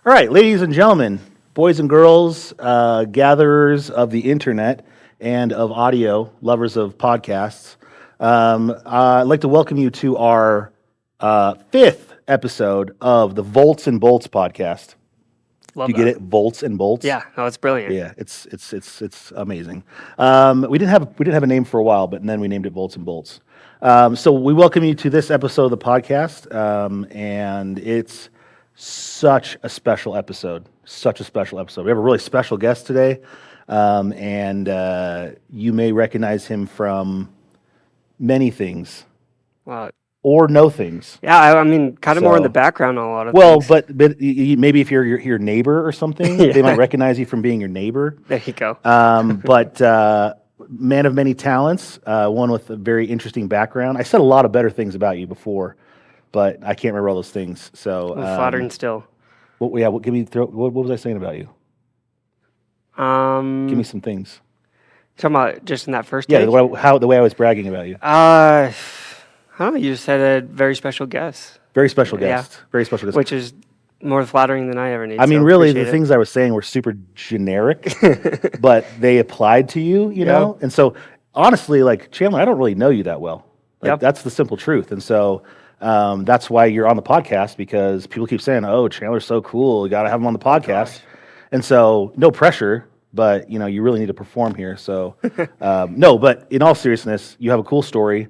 All right, ladies and gentlemen, boys and girls, gatherers of the internet and of audio, lovers of podcasts, I'd like to welcome you to our fifth episode of the Volts and Bolts podcast. Love Do you get it? Volts and Bolts. Yeah, no, it's brilliant. Yeah, it's amazing. We didn't have a name for a while, but then we named it Volts and Bolts. So we welcome you to this episode of the podcast, and it's such a special episode. Such a special episode. We have a really special guest today, and you may recognize him from many things Wow. or no things. Yeah, I mean, kind of more in So- the background on a lot of Well, things. but maybe if you're your neighbor or something, Yeah. they might recognize you from being your neighbor. There you go. But man of many talents, one with a very interesting background. I said a lot of better things about you before, but I can't remember all those things. So, Flattering still. what was I saying about you? Give me some things. Talking about just in that first Yeah, take? the way I was bragging about you. I don't know, you just said a very special guest, Very special Yeah. guest. Very special guest. which is more flattering than I ever need. I mean, so really, the appreciate it. things I was saying were super generic, but they applied to you, you know? And so, honestly, like, Chandler, I don't really know you that well. Like, Yep. that's the simple truth. And so, that's why you're on the podcast, because people keep saying, oh, Chandler's so cool. You got to have him on the podcast. And so, no pressure, but, you know, you really need to perform here. So, no, but in all seriousness, you have a cool story.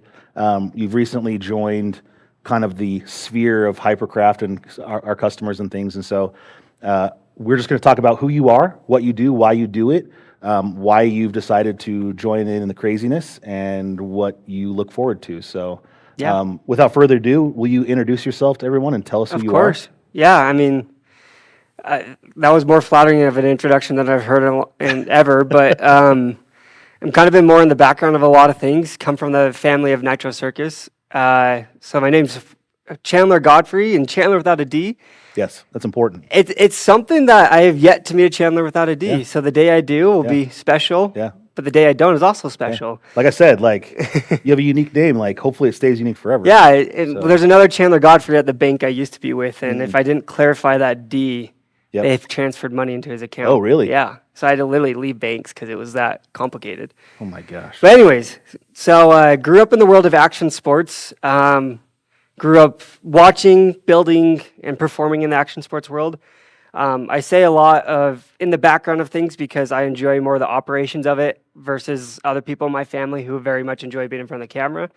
You've recently joined kind of the sphere of Hypercraft and our customers and things. And so we're just going to talk about who you are, what you do, why you do it, why you've decided to join in the craziness, and what you look forward to. So Yeah. without further ado, will you introduce yourself to everyone and tell us who Of you course. Yeah, I mean, that was more flattering of an introduction than I've heard in ever, but I'm kind of been more in the background of a lot of things, come from the family of Nitro Circus. So my name's Chanler Godfrey, and Chandler without a D. are? Yes, that's important. It's something that I have yet to meet a Chandler without a D. Yeah. So the day I do will Yeah. be special. Yeah. But the day I don't is also special. Like I said, like, you have a unique name. Like, hopefully it stays unique forever. Yeah. So- There's another Chanler Godfrey at the bank I used to be with, and if I didn't clarify that D, Yep. they've transferred money into his account. Oh, really? Yeah. So I had to literally leave banks because it was that complicated. Oh, my gosh. But anyways, so grew up in the world of action sports. Grew up watching, building, and performing in the action sports world. I say a lot of in the background of things because I enjoy more the operations of it versus other people in my family who very much enjoy being in front of the camera.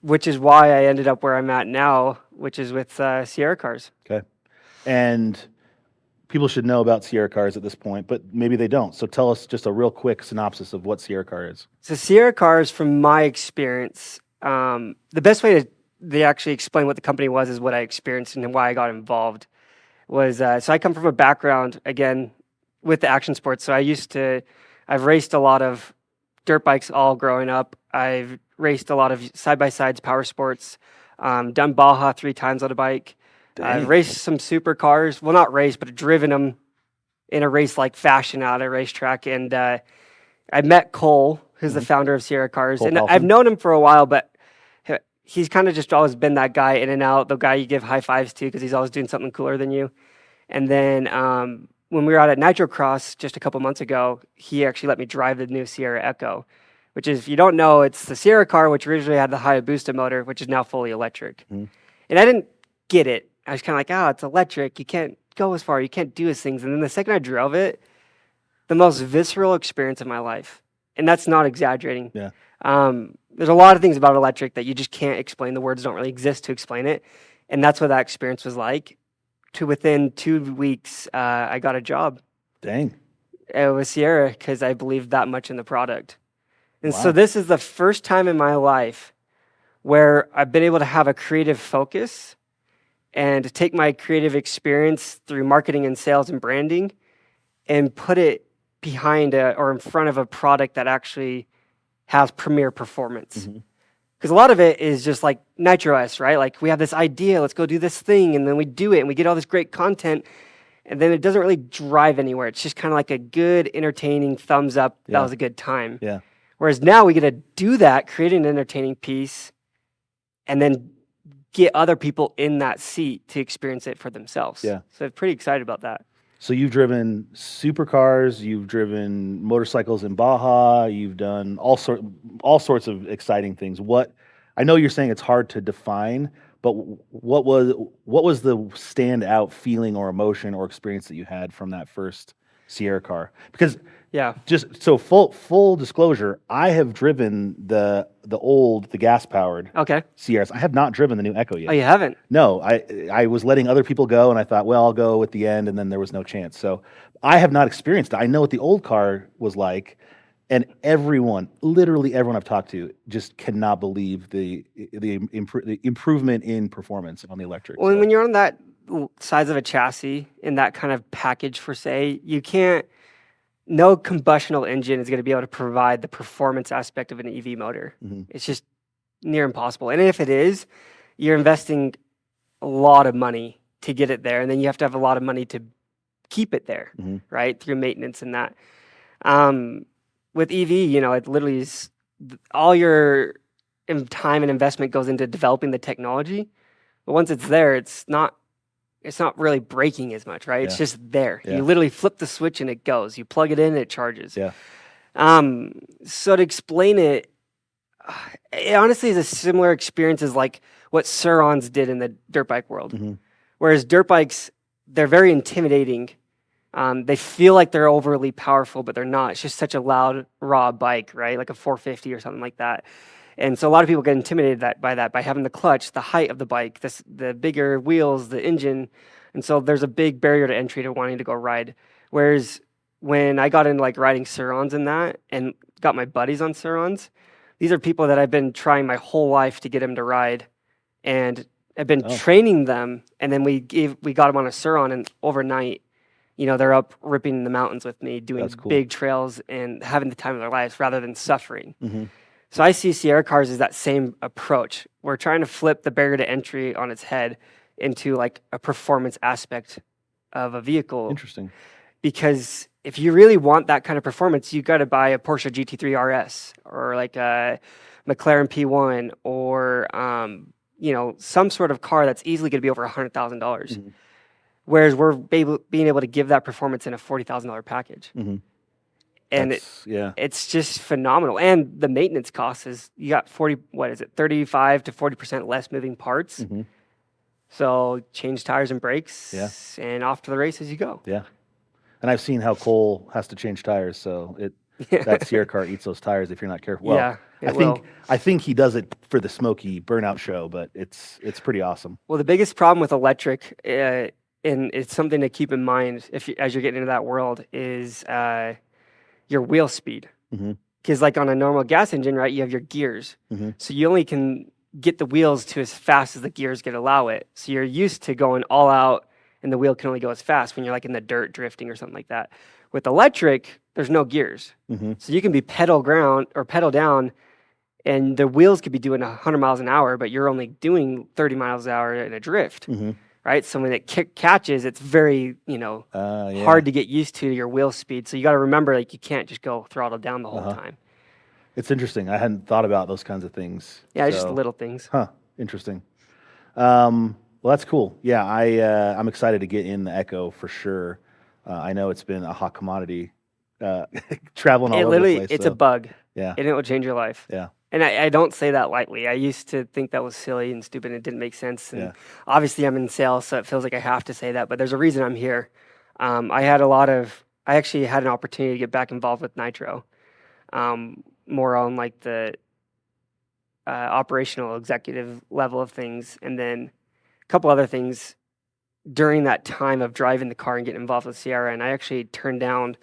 Which is why I ended up where I'm at now, which is with Sierra Cars. Okay. And people should know about Sierra Cars at this point, but maybe they don't. So tell us just a real quick synopsis of what Sierra Car is. So Sierra Cars, from my experience, the best way to they actually explain what the company was is what I experienced and why I got involved. Was so I come from a background again with the action sports. So I've raced a lot of dirt bikes all growing up. I've raced a lot of side by sides, power sports. Done Baja 3 times on a bike. I've raced some supercars. Well, not raced, but driven them in a race-like fashion out at a racetrack. And I met Cole, who's the founder of Sierra Cars. Cole and Pelton. I've known him for a while, but he's kind of just always been that guy in and out, the guy you give high fives to because he's always doing something cooler than you. And then when we were out at Nitro Cross just a couple months ago, he actually let me drive the new Sierra Echo, which is, if you don't know, it's the Sierra car, which originally had the Hayabusa motor, which is now fully electric. And I didn't get it. I was kind of like, it's electric. You can't go as far. You can't do as things. And then the second I drove it, the most visceral experience of my life. And that's not exaggerating. Yeah. There's a lot of things about electric that you just can't explain. The words don't really exist to explain it. And that's what that experience was like. To within 2 weeks, I got a job. Dang. It was Sierra because I believed that much in the product. And Wow. so this is the first time in my life where I've been able to have a creative focus and take my creative experience through marketing and sales and branding and put it behind or in front of a product that actually has premier performance. Because a lot of it is just like Nitro S, right? Like, we have this idea, let's go do this thing, and then we do it, and we get all this great content, and then it doesn't really drive anywhere. It's just kind of like a good, entertaining thumbs up. Yeah. That was a good time. Yeah. Whereas now we get to do that, create an entertaining piece, and then get other people in that seat to experience it for themselves. Yeah. So I'm pretty excited about that. So you've driven supercars, you've driven motorcycles in Baja, you've done all sorts of exciting things. I know you're saying it's hard to define, but what was the standout feeling or emotion or experience that you had from that first Sierra car? Because Yeah. just so full disclosure, I have driven the gas powered Okay. Sierras. I have not driven the new Echo yet. Oh, you haven't? No, I was letting other people go, and I thought, well, I'll go at the end, and then there was no chance. So I have not experienced it. I know what the old car was like, and literally everyone I've talked to, just cannot believe the improvement in performance on the electric. Well, So, when you're on that size of a chassis in that kind of package for say, no combustional engine is going to be able to provide the performance aspect of an EV motor. Mhm. It's just near impossible. And if it is, you're investing a lot of money to get it there, and then you have to have a lot of money to keep it there, Mhm. right? Through maintenance and that. With EV, it literally is all your time and investment goes into developing the technology. But once it's there, it's not really breaking as much, right? It's Yeah. just there. Yeah. You literally flip the switch and it goes. You plug it in and it charges. Yeah. So to explain it, it honestly is a similar experience as like what Surons did in the dirt bike world. Mhm. Whereas dirt bikes, they're very intimidating. They feel like they're overly powerful, but they're not. It's just such a loud, raw bike, right? Like a 450 or something like that. And so a lot of people get intimidated by having the clutch, the height of the bike, the bigger wheels, the engine. And so there's a big barrier to entry to wanting to go ride. Whereas when I got into like riding Surons and that and got my buddies on Surons, these are people that I've been trying my whole life to get them to ride. And I've been training them. And then we got them on a Suron, and overnight, they're up ripping in the mountains with me, doing Cool. big trails and having the time of their lives rather than suffering. Mhm. So I see Sierra cars as that same approach. We're trying to flip the barrier to entry on its head into like a performance aspect of a vehicle. Interesting. Because if you really want that kind of performance, you got to buy a Porsche GT3 RS or like a McLaren P1 or some sort of car that's easily going to be over $100,000. Mhm. Whereas we're being able to give that performance in a $40,000 package. Mhm. And it's just phenomenal. And the maintenance cost is, you got 35 to 40% less moving parts. Mhm. So change tires and brakes, and off to the races you go. Yeah. And I've seen how Cole has to change tires, so that Sierra car eats those tires if you're not careful. Well, yeah, I think he does it for the smoky burnout show, but it's pretty awesome. Well, the biggest problem with electric, and it's something to keep in mind as you're getting into that world, is your wheel speed. Because like on a normal gas engine, right, you have your gears. So you only can get the wheels to as fast as the gears can allow it. So you're used to going all out, and the wheel can only go as fast when you're like in the dirt drifting or something like that. With electric, there's no gears. So you can be pedal down, and the wheels could be doing 100 miles an hour, but you're only doing 30 miles an hour in a drift. Right? So when it catches, it's very, hard to get used to your wheel speed. So you got to remember, like, you can't just go throttle down the whole time. It's interesting. I hadn't thought about those kinds of things. Yeah, just little things. Huh. Interesting. Well, that's cool. Yeah, I'm excited to get in the Echo for sure. I know it's been a hot commodity, traveling all over the place. It's a bug. Yeah. And it will change your life. Yeah. And I don't say that lightly. I used to think that was silly and stupid and it didn't make sense. And obviously I'm in sales, so it feels like I have to say that. But there's a reason I'm here. I actually had an opportunity to get back involved with Nitro, more on like the operational executive level of things. And then a couple other things during that time of driving the car and getting involved with Sierra. And I actually turned down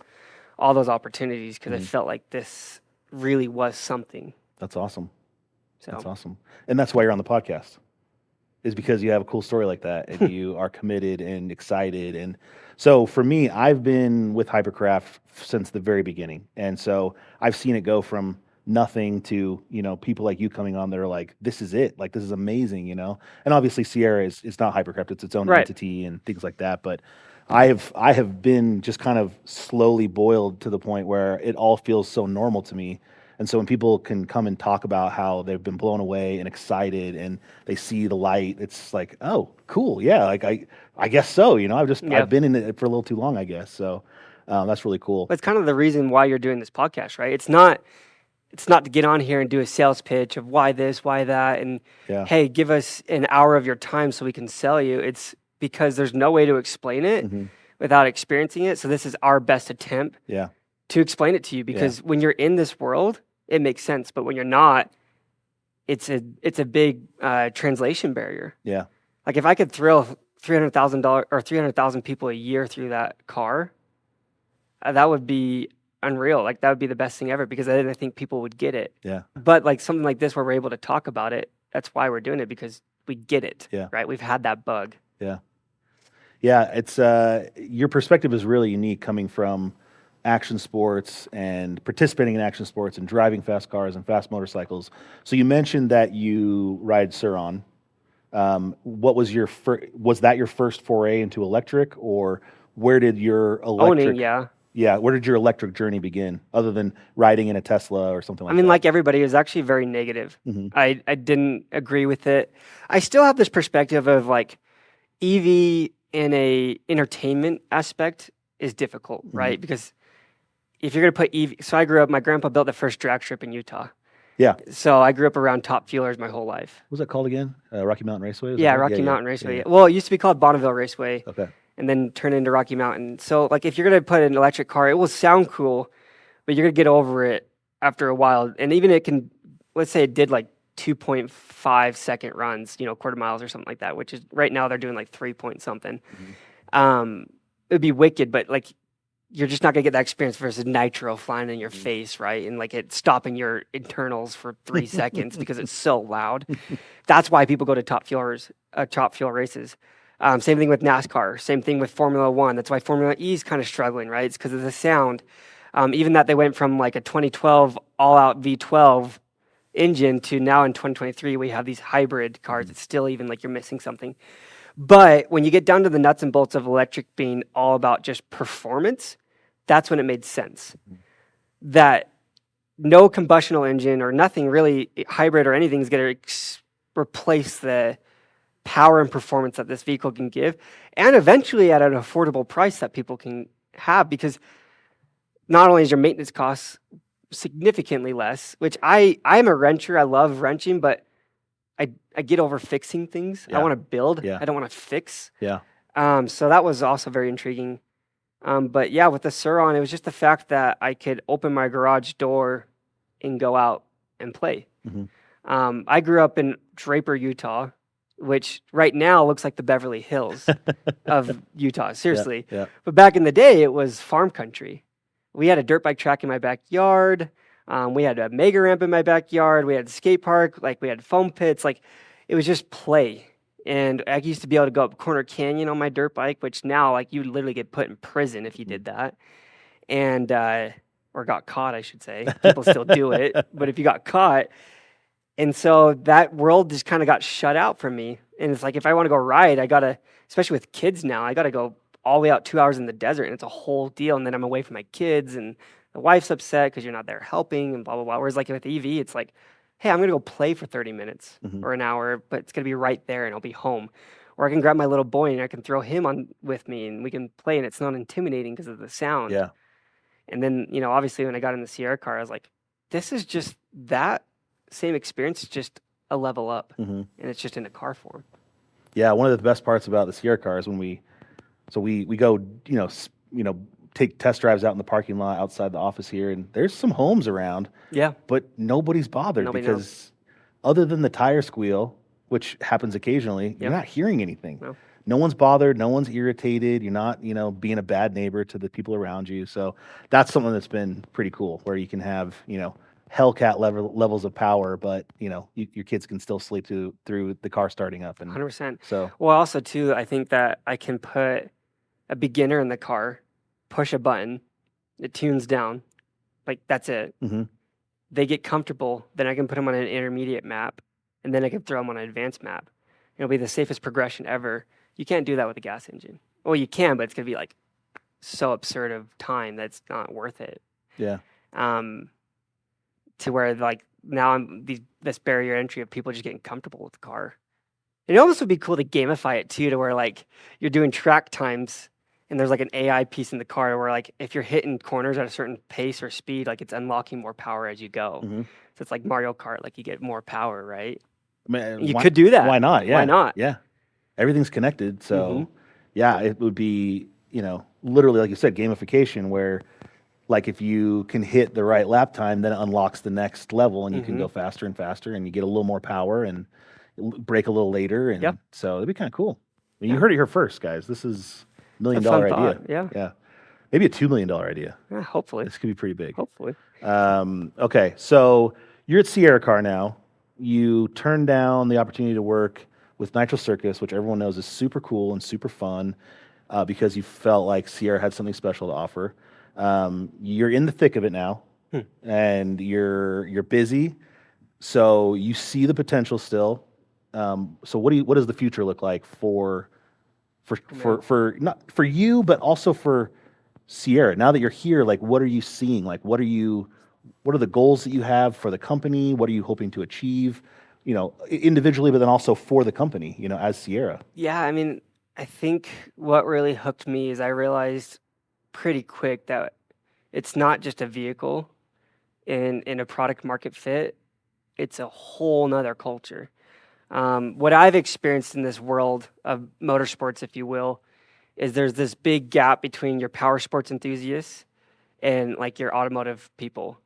all those opportunities because I felt like this really was something. That's awesome. So. That's awesome. And that's why you're on the podcast, is because you have a cool story like that and you are committed and excited. And so for me, I've been with Hypercraft since the very beginning. And so I've seen it go from nothing to, people like you coming on that are like, this is it. Like, this is amazing, And obviously Sierra is not Hypercraft. It's its own entity and things like that. But I have been just kind of slowly boiled to the point where it all feels so normal to me. And so when people can come and talk about how they've been blown away and excited and they see the light, it's like, oh, cool. Yeah. Like I guess so, Yeah. I've been in it for a little too long, I guess. So that's really cool. That's kind of the reason why you're doing this podcast, right? It's not to get on here and do a sales pitch of why this, why that, and Yeah. hey, give us an hour of your time so we can sell you. It's because there's no way to explain it without experiencing it. So this is our best attempt Yeah. to explain it to you, because when you're in this world, it makes sense. But when you're not, it's a big translation barrier. Yeah. Like if I could thrill $300,000 or 300,000 people a year through that car, that would be unreal. Like that would be the best thing ever, because then I think people would get it. Yeah. But like something like this where we're able to talk about it, that's why we're doing it, because we get it. Yeah. Right? We've had that bug. Yeah. Yeah. It's your perspective is really unique, coming from action sports and participating in action sports and driving fast cars and fast motorcycles. So you mentioned that you ride Sur-On. What was was that your first foray into electric, or where did your electric Owning, yeah. Yeah, where did your electric journey begin, other than riding in a Tesla or something like I mean, that? like everybody, it was actually very negative. I didn't agree with it. I still have this perspective of like EV in a entertainment aspect is difficult, right? Because if you're going to put EV, so I grew up, my grandpa built the first drag strip in Utah. Yeah. So I grew up around top fuelers my whole life. What was that called again? Rocky Mountain Raceway? Yeah, Rocky Mountain Raceway. Yeah. Well, it used to be called Bonneville Raceway. Okay. And then turn into Rocky Mountain. So like if you're going to put an electric car, it will sound cool, but you're going to get over it after a while. And even it can, let's say it did like 2.5 second runs, quarter miles or something like that, which is right now they're doing like 3 point something. It would be wicked, but like you're just not going to get that experience versus Nitro flying in your face, right? And like it stopping your internals for 3 seconds because it's so loud. That's why people go to top fuel races. Same thing with NASCAR. Same thing with Formula One. That's why Formula E is kind of struggling, right? It's because of the sound. Even that they went from like a 2012 all-out V12 engine to now in 2023 we have these hybrid cars. It's still even like you're missing something. But when you get down to the nuts and bolts of electric being all about just performance, that's when it made sense. That no combustional engine or nothing really hybrid or anything is going to replace the power and performance that this vehicle can give, and eventually at an affordable price that people can have, because not only is your maintenance costs significantly less, which I'm a wrencher, I love wrenching, but I get over fixing things. I want to build. I don't want to fix. Yeah. So that was also very intriguing. But yeah, with the Sur-On, it was just the fact that I could open my garage door and go out and play. I grew up in Draper, Utah, which right now looks like the Beverly Hills of Utah, seriously. Yeah. But back in the day, it was farm country. We had a dirt bike track in my backyard. We had a mega ramp in my backyard. We had a skate park. Like we had foam pits. Like it was just play. And I used to be able to go up Corner Canyon on my dirt bike, which now like you would literally get put in prison if you did that. And, or got caught, I should say. People still do it. But if you got caught, and so that world just kind of got shut out from me. And it's like, if I want to go ride, I got to, especially with kids now, I got to go all the way out 2 hours in the desert, and it's a whole deal. And then I'm away from my kids, and the wife's upset because you're not there helping and blah, blah, blah. Whereas like with EV, it's like, hey, I'm going to go play for 30 minutes or an hour, but it's going to be right there and I'll be home. Or I can grab my little boy and I can throw him on with me and we can play, and it's not intimidating because of the sound. Yeah. And then, obviously when I got in the Sierra car, I was like, this is just that same experience, just a level up, and it's just in a car form. Yeah, one of the best parts about the Sierra car is when we go, take test drives out in the parking lot outside the office here, and there's some homes around. Yeah. But nobody's bothered Nobody because knows. Other than the tire squeal, which happens occasionally, you're not hearing anything. No. No one's bothered. No one's irritated. You're not, being a bad neighbor to the people around you. So that's something that's been pretty cool, where you can have, Hellcat levels of power, but your kids can still sleep through the car starting up. And 100%. so, Well, also too, I think that I can put a beginner in the car, push a button, it tunes down, like that's it. They get comfortable, then I can put them on an intermediate map, and then I can throw them on an advanced map. It'll be the safest progression ever. You can't do that with a gas engine. Well, you can, but it's gonna be like so absurd of time that's not worth it. yeah. to where like now this barrier entry of people just getting comfortable with the car. It almost would be cool to gamify it too, to where like you're doing track times and there's like an AI piece in the car where like if you're hitting corners at a certain pace or speed, like it's unlocking more power as you go. Mm-hmm. So it's like Mario Kart, like you get more power, right? I mean, You could do that. Why not? Yeah. Why not? Yeah. Everything's connected. Mm-hmm. So, yeah, it would be, literally, like you said, gamification where, like, if you can hit the right lap time, then it unlocks the next level and you can go faster and faster and you get a little more power and brake a little later. And so it'd be kind of cool. I mean, you heard it here first, guys. This is $1 million idea. Thought. Yeah. Yeah. Maybe a $2 million idea. Yeah, hopefully. This could be pretty big. Hopefully. Okay. So you're at Sierra Car now. You turned down the opportunity to work with Nitro Circus, which everyone knows is super cool and super fun, because you felt like Sierra had something special to offer. You're in the thick of it now, and you're busy, so you see the potential still. So what does the future look like for not for you, but also for Sierra? Now that you're here, like what are you seeing? Like what are the goals that you have for the company? What are you hoping to achieve? Individually, but then also for the company, as Sierra. Yeah, I mean, I think what really hooked me is I realized pretty quick that it's not just a vehicle in a product market fit. It's a whole nother culture. What I've experienced in this world of motorsports, if you will, is there's this big gap between your power sports enthusiasts and like your automotive people.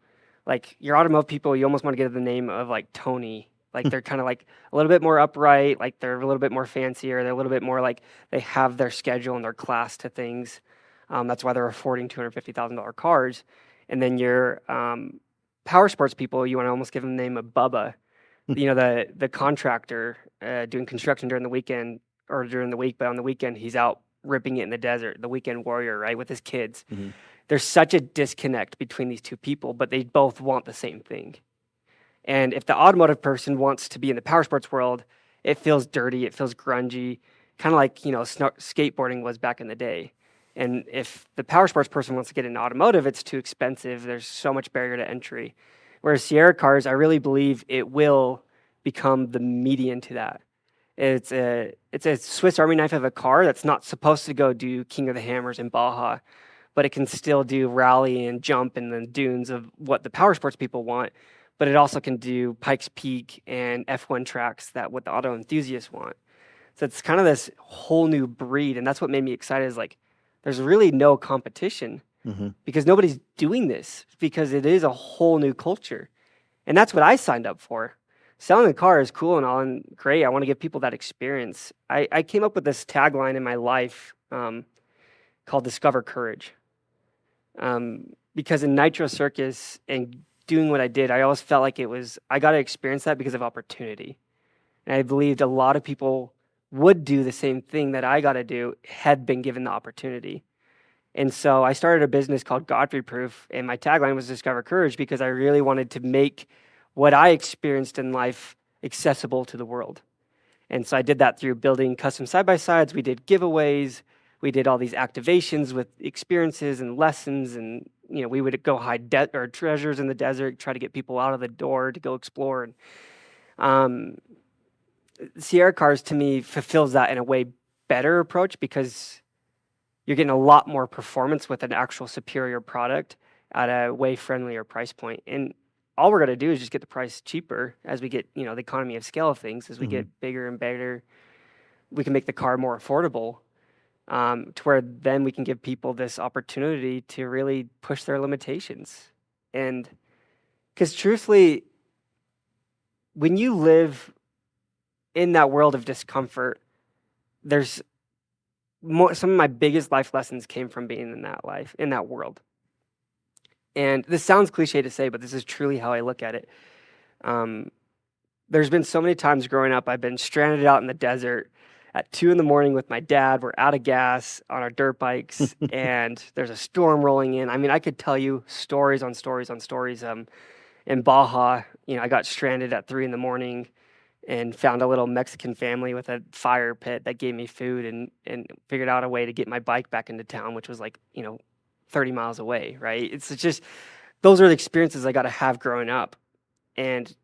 Like your automotive people, you almost want to give the name of like Tony. Like they're kind of like a little bit more upright, like they're a little bit more fancier. They're a little bit more like they have their schedule and their class to things. That's why they're affording $250,000 cars. And then your power sports people, you want to almost give them the name of Bubba. The contractor doing construction during the weekend or during the week, but on the weekend he's out ripping it in the desert, the weekend warrior, right, with his kids. Mm-hmm. There's such a disconnect between these two people, but they both want the same thing. And if the automotive person wants to be in the power sports world, it feels dirty, it feels grungy, kind of like, skateboarding was back in the day. And if the power sports person wants to get into automotive, it's too expensive. There's so much barrier to entry. Whereas Sierra Cars, I really believe it will become the median to that. It's a Swiss Army knife of a car that's not supposed to go do King of the Hammers in Baja, but it can still do rally and jump in the dunes of what the power sports people want. But it also can do Pikes Peak and F1 tracks that what the auto enthusiasts want. So it's kind of this whole new breed. And that's what made me excited is like, there's really no competition because nobody's doing this because it is a whole new culture. And that's what I signed up for. Selling a car is cool and all and great. I want to give people that experience. I came up with this tagline in my life called Discover Courage. Because in Nitro Circus and doing what I did, I always felt like I got to experience that because of opportunity. And I believed a lot of people would do the same thing that I got to do had been given the opportunity. And so I started a business called Godfree Proof, and my tagline was Discover Courage because I really wanted to make what I experienced in life accessible to the world. And so I did that through building custom side-by-sides. We did giveaways. We did all these activations with experiences and lessons, and we would go hide treasures in the desert, try to get people out of the door to go explore. And Sierra Cars, to me, fulfills that in a way better approach because you're getting a lot more performance with an actual superior product at a way friendlier price point. And all we're going to do is just get the price cheaper as we get, the economy of scale of things. As we get bigger and better, we can make the car more affordable. To where then we can give people this opportunity to really push their limitations. And because truthfully, when you live in that world of discomfort, there's some of my biggest life lessons came from being in that world. And this sounds cliche to say, but this is truly how I look at it. There's been so many times growing up, I've been stranded out in the desert at 2 a.m. with my dad. We're out of gas on our dirt bikes, and there's a storm rolling in. I mean, I could tell you stories on stories on stories. In Baja, I got stranded at 3 a.m. and found a little Mexican family with a fire pit that gave me food and figured out a way to get my bike back into town, which was 30 miles away, right? It's just, those are the experiences I got to have growing up. and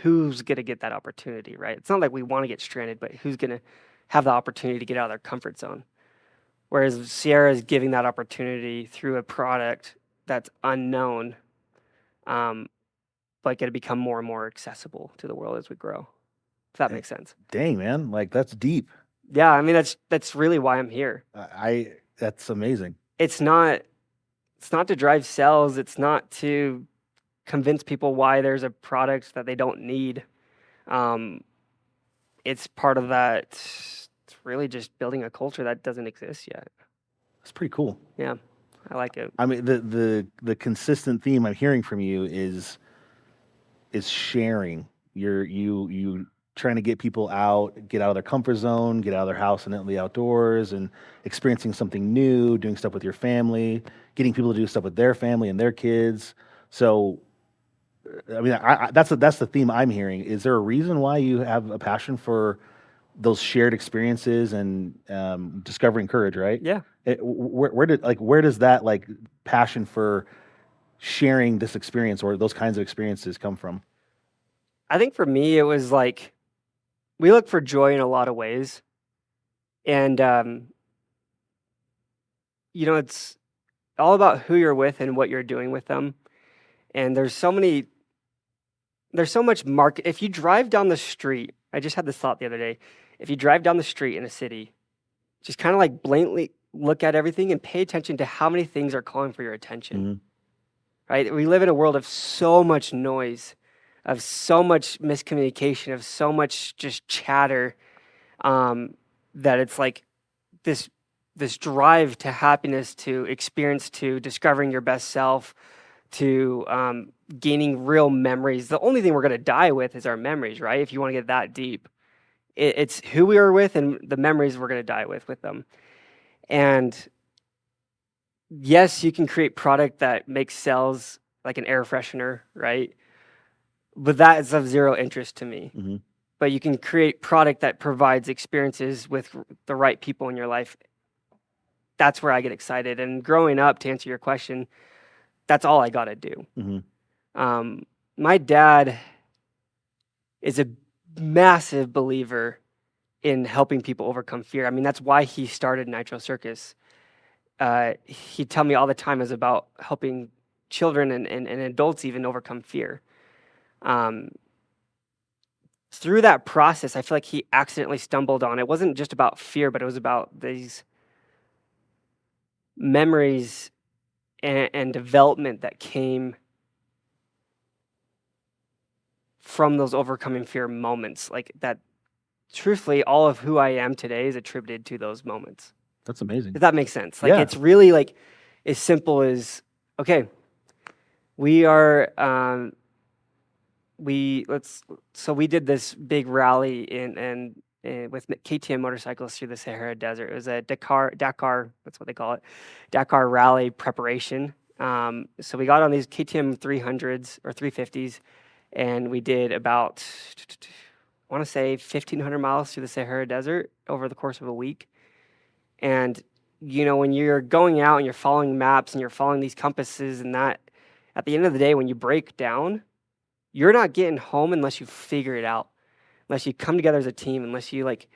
who's going to get that opportunity, right? It's not like we want to get stranded, but who's going to have the opportunity to get out of their comfort zone? Whereas Sierra is giving that opportunity through a product that's unknown, but going to become more and more accessible to the world as we grow. If that makes sense. Dang, man, like that's deep. Yeah, I mean that's really why I'm here. That's amazing. It's not to drive sales. It's not to convince people why there's a product that they don't need. It's part of that. It's really just building a culture that doesn't exist yet. That's pretty cool. Yeah, I like it. I mean, the consistent theme I'm hearing from you is sharing. You trying to get people out, get out of their comfort zone, get out of their house and into the outdoors, and experiencing something new, doing stuff with your family, getting people to do stuff with their family and their kids. So, I mean, that's the theme I'm hearing. Is there a reason why you have a passion for those shared experiences and discovering courage? Right? Yeah. Where does that like passion for sharing this experience or those kinds of experiences come from? I think for me, it was like we look for joy in a lot of ways. And, it's all about who you're with and what you're doing with them. And there's so much market. If you drive down the street, I just had this thought the other day. If you drive down the street in a city, just kind of like blatantly look at everything and pay attention to how many things are calling for your attention. Mm-hmm. Right? We live in a world of so much noise, of so much miscommunication, of so much just chatter, that it's like this drive to happiness, to experience, to discovering your best self, to gaining real memories. The only thing we're going to die with is our memories, right? If you want to get that deep, it's who we are with and the memories we're going to die with them. And yes, you can create product that makes sales like an air freshener, right? But that is of zero interest to me. Mm-hmm. But you can create product that provides experiences with the right people in your life. That's where I get excited. And growing up, to answer your question, that's all I got to do. Mm-hmm. My dad is a massive believer in helping people overcome fear. I mean, that's why he started Nitro Circus. He'd tell me all the time is about helping children and adults even overcome fear. Through that process, I feel like he accidentally stumbled on, it wasn't just about fear, but it was about these memories and development that came from those overcoming fear moments. Like that, truthfully, all of who I am today is attributed to those moments. That's amazing. Does that make sense? Like Yeah. It's really like as simple as, okay, we are, we did this big rally in with KTM motorcycles through the Sahara Desert. It was a Dakar, that's what they call it, Dakar rally preparation. So we got on these KTM 300s or 350s, and we did about, I want to say 1,500 miles through the Sahara Desert over the course of a week. And, when you're going out and you're following maps and you're following these compasses and that, at the end of the day, when you break down, you're not getting home unless you figure it out, unless you come together as a team, unless you like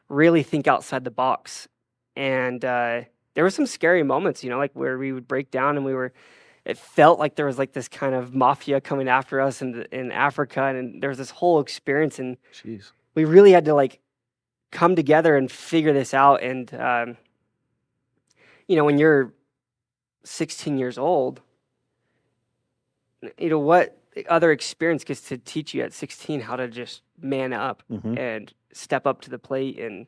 really think outside the box. And there were some scary moments, like where we would break down and it felt like there was like this kind of mafia coming after us in Africa. And there was this whole experience, and Jeez. we really had to like come together and figure this out. And, when you're 16 years old, what other experience gets to teach you at 16 how to just man up Mm-hmm. and step up to the plate and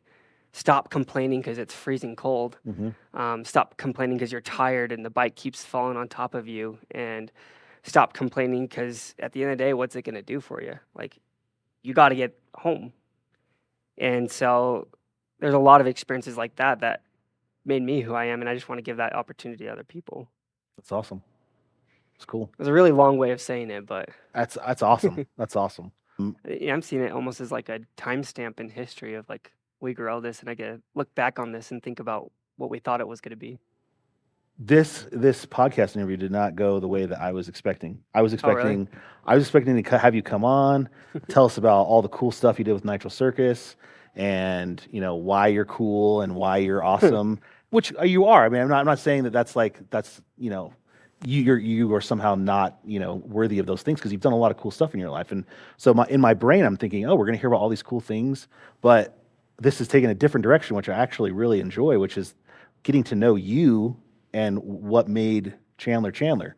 stop complaining because it's freezing cold. Mm-hmm. Stop complaining because you're tired and the bike keeps falling on top of you, and stop complaining because at the end of the day, what's it going to do for you? Like, you got to get home. And so there's a lot of experiences like that made me who I am, and I just want to give that opportunity to other people. That's awesome. It's cool. It was a really long way of saying it, but That's awesome. That's awesome. I'm seeing it almost as like a timestamp in history of like we grow this, and I get to look back on this and think about what we thought it was going to be. this podcast interview did not go the way that I was expecting. I was Oh, really? expecting to have you come on, tell us about all the cool stuff you did with Nitro Circus, and why you're cool and why you're awesome, which you are. I mean, I'm not saying that that's you are somehow not worthy of those things, because you've done a lot of cool stuff in your life. And so in my brain, I'm thinking, oh, we're going to hear about all these cool things, but this is taking a different direction, which I actually really enjoy, which is getting to know you and what made Chanler Chanler.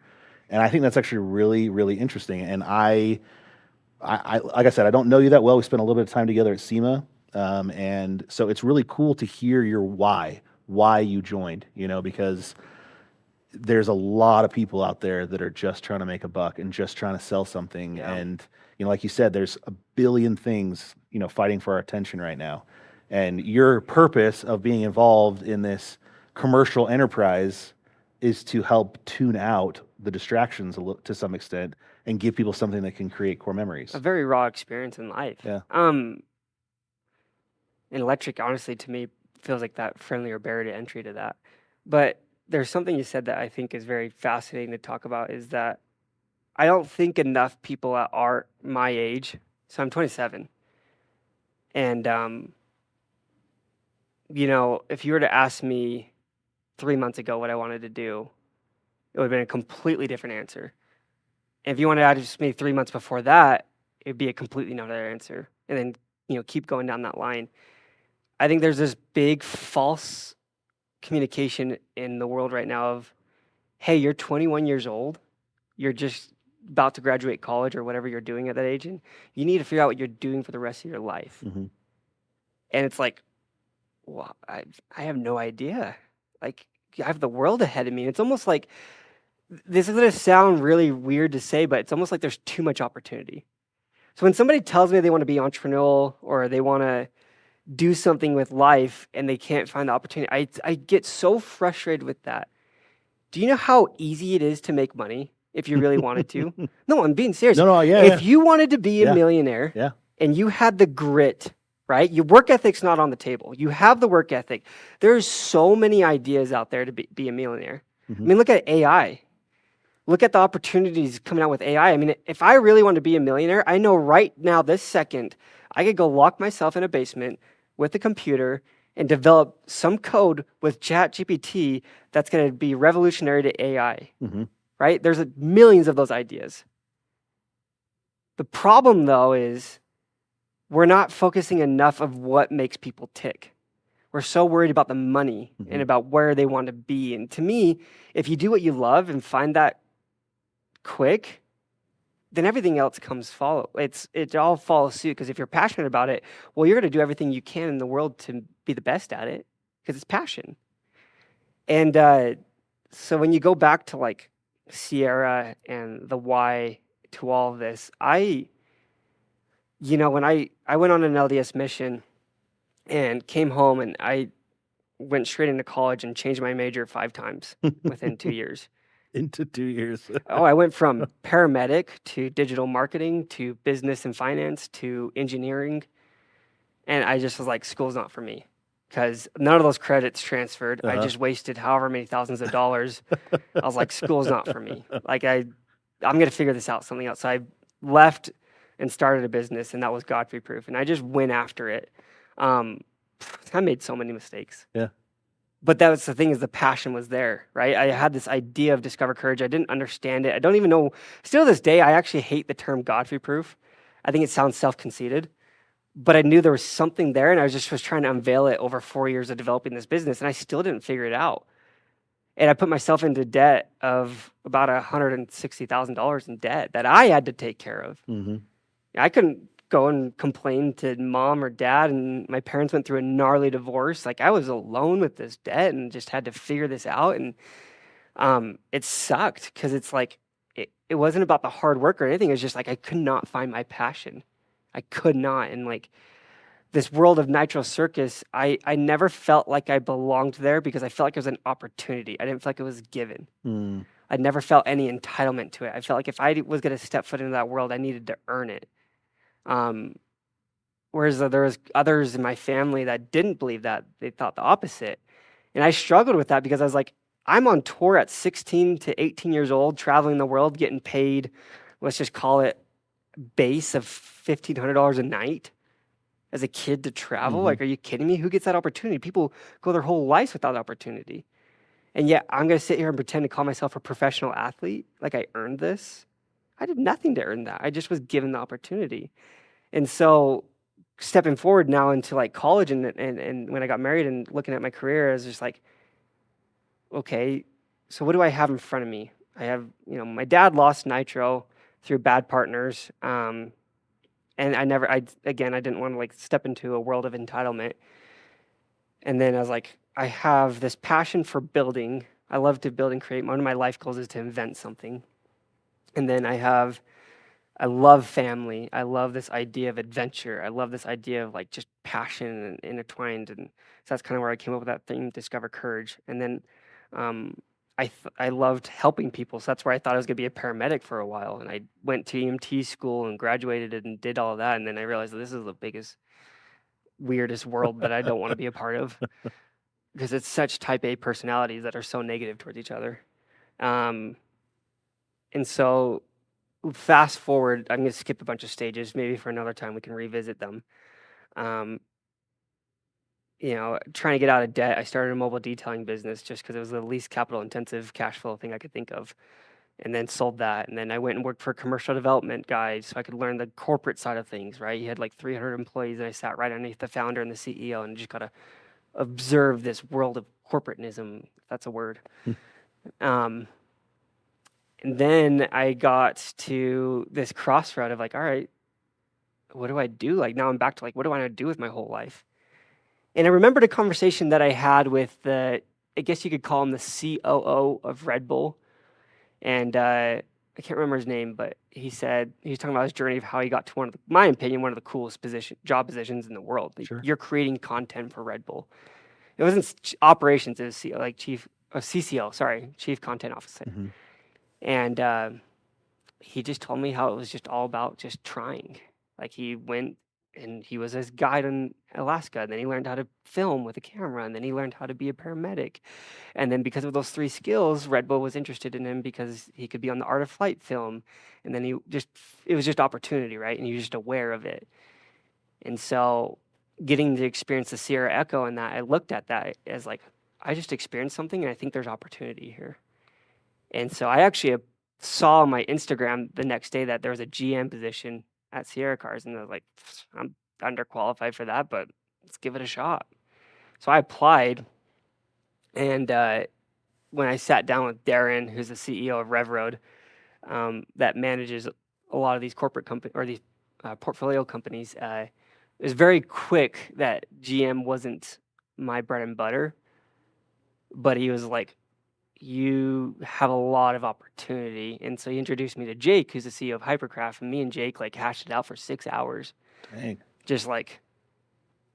And I think that's actually really, really interesting. And I like I said, I don't know you that well. We spent a little bit of time together at SEMA. And so it's really cool to hear your why you joined, because there's a lot of people out there that are just trying to make a buck and just trying to sell something. Yeah. And, like you said, there's a billion things, fighting for our attention right now. And your purpose of being involved in this commercial enterprise is to help tune out the distractions to some extent and give people something that can create core memories. A very raw experience in life. Yeah. And electric, honestly, to me, feels like that friendlier barrier to entry to that. But there's something you said that I think is very fascinating to talk about, is that I don't think enough people are my age. So I'm 27. And, if you were to ask me 3 months ago what I wanted to do, it would have been a completely different answer. And if you wanted to ask me 3 months before that, it'd be a completely another answer. And then, keep going down that line. I think there's this big false communication in the world right now of, hey, you're 21 years old. You're just about to graduate college or whatever you're doing at that age. And you need to figure out what you're doing for the rest of your life. Mm-hmm. And it's like, well, I have no idea. Like, I have the world ahead of me. And it's almost like, this is going to sound really weird to say, but it's almost like there's too much opportunity. So when somebody tells me they want to be entrepreneurial or they want to do something with life and they can't find the opportunity, I get so frustrated with that. Do you know how easy it is to make money if you really wanted to? No, I'm being serious. No, yeah. If you wanted to be a millionaire Yeah. and you had the grit, right? Your work ethic's not on the table. You have the work ethic. There's so many ideas out there to be a millionaire. Mm-hmm. I mean, look at AI. Look at the opportunities coming out with AI. I mean, if I really want to be a millionaire, I know right now, this second, I could go lock myself in a basement with a computer and develop some code with ChatGPT that's going to be revolutionary to AI, Mm-hmm. right? There's millions of those ideas. The problem, though, is we're not focusing enough of what makes people tick. We're so worried about the money and about where they want to be. And to me, if you do what you love and find that quick, then everything else follow. It all follows suit, because if you're passionate about it, well, you're going to do everything you can in the world to be the best at it, because it's passion. And so when you go back to like Sierra and the why to all of this, when I went on an LDS mission and came home, and I went straight into college and changed my major 5 times within 2 years. Into 2 years. Oh, I went from paramedic to digital marketing to business and finance to engineering. And I just was like, school's not for me, because none of those credits transferred. I just wasted however many thousands of dollars. I was like, school's not for me. Like, I'm going to figure this out, something else. So I left and started a business, and that was Godfree Proof. And I just went after it. I made so many mistakes. Yeah. But that was the thing, is the passion was there, right? I had this idea of Discover Courage. I didn't understand it. I don't even know. Still to this day, I actually hate the term Godfree Proof. I think it sounds self-conceited. But I knew there was something there, and I was trying to unveil it over 4 years of developing this business, and I still didn't figure it out. And I put myself into debt of about $160,000 in debt that I had to take care of. Mm-hmm. I couldn't go and complain to mom or dad, and my parents went through a gnarly divorce. Like, I was alone with this debt and just had to figure this out. And it sucked, because it's like, it wasn't about the hard work or anything. It was just like, I could not find my passion. I could not. And like, this world of Nitro Circus, I never felt like I belonged there, because I felt like it was an opportunity. I didn't feel like it was given. I never felt any entitlement to it. I felt like if I was going to step foot into that world, I needed to earn it. Whereas there was others in my family that didn't believe that. They thought the opposite. And I struggled with that, because I was like, I'm on tour at 16 to 18 years old, traveling the world, getting paid, let's just call it base of $1,500 a night as a kid to travel. Like, are you kidding me? Who gets that opportunity? People go their whole lives without opportunity. And yet I'm going to sit here and pretend to call myself a professional athlete. Like I earned this. I did nothing to earn that. I just was given the opportunity. And so stepping forward now into like college and when I got married and looking at my career, I was just like, okay, so what do I have in front of me? I have, my dad lost Nitro through bad partners. And I didn't want to like step into a world of entitlement. And then I was like, I have this passion for building. I love to build and create. One of my life goals is to invent something. And then I love family. I love this idea of adventure. I love this idea of like just passion and intertwined. And so that's kind of where I came up with that thing, Discover Courage. And then I loved helping people. So that's where I thought I was going to be a paramedic for a while. And I went to EMT school and graduated and did all of that. And then I realized that this is the biggest, weirdest world that I don't want to be a part of because it's such type A personalities that are so negative towards each other. And so fast forward, I'm going to skip a bunch of stages. Maybe for another time we can revisit them. Trying to get out of debt, I started a mobile detailing business just because it was the least capital intensive cash flow thing I could think of, and then sold that. And then I went and worked for a commercial development guy so I could learn the corporate side of things, right? He had like 300 employees, and I sat right underneath the founder and the CEO and just got to observe this world of corporatism, if that's a word. And then I got to this crossroad of like, all right, what do I do? Like now I'm back to like, what do I want to do with my whole life? And I remembered a conversation that I had with I guess you could call him the COO of Red Bull. And I can't remember his name, but he was talking about his journey of how he got to my opinion, one of the coolest job positions in the world. Sure. You're creating content for Red Bull. It wasn't operations, it was CCO, Chief Content Officer. And he just told me how it was just all about just trying. Like he went and he was his guide in Alaska, and then he learned how to film with a camera, and then he learned how to be a paramedic. And then because of those 3 skills, Red Bull was interested in him because he could be on the Art of Flight film. And then it was just opportunity, right? And he was just aware of it. And so getting to experience the Sierra Echo and that, I looked at that as like, I just experienced something and I think there's opportunity here. And so I actually saw on my Instagram the next day that there was a GM position at Sierra Cars, and I was like, I'm underqualified for that, but let's give it a shot. So I applied, and when I sat down with Darren, who's the CEO of RevRoad, that manages a lot of these corporate companies or these portfolio companies, it was very quick that GM wasn't my bread and butter, but he was like, you have a lot of opportunity. And so he introduced me to Jake, who's the CEO of Hypercraft, and me and Jake like hashed it out for 6 hours. Dang. Just like,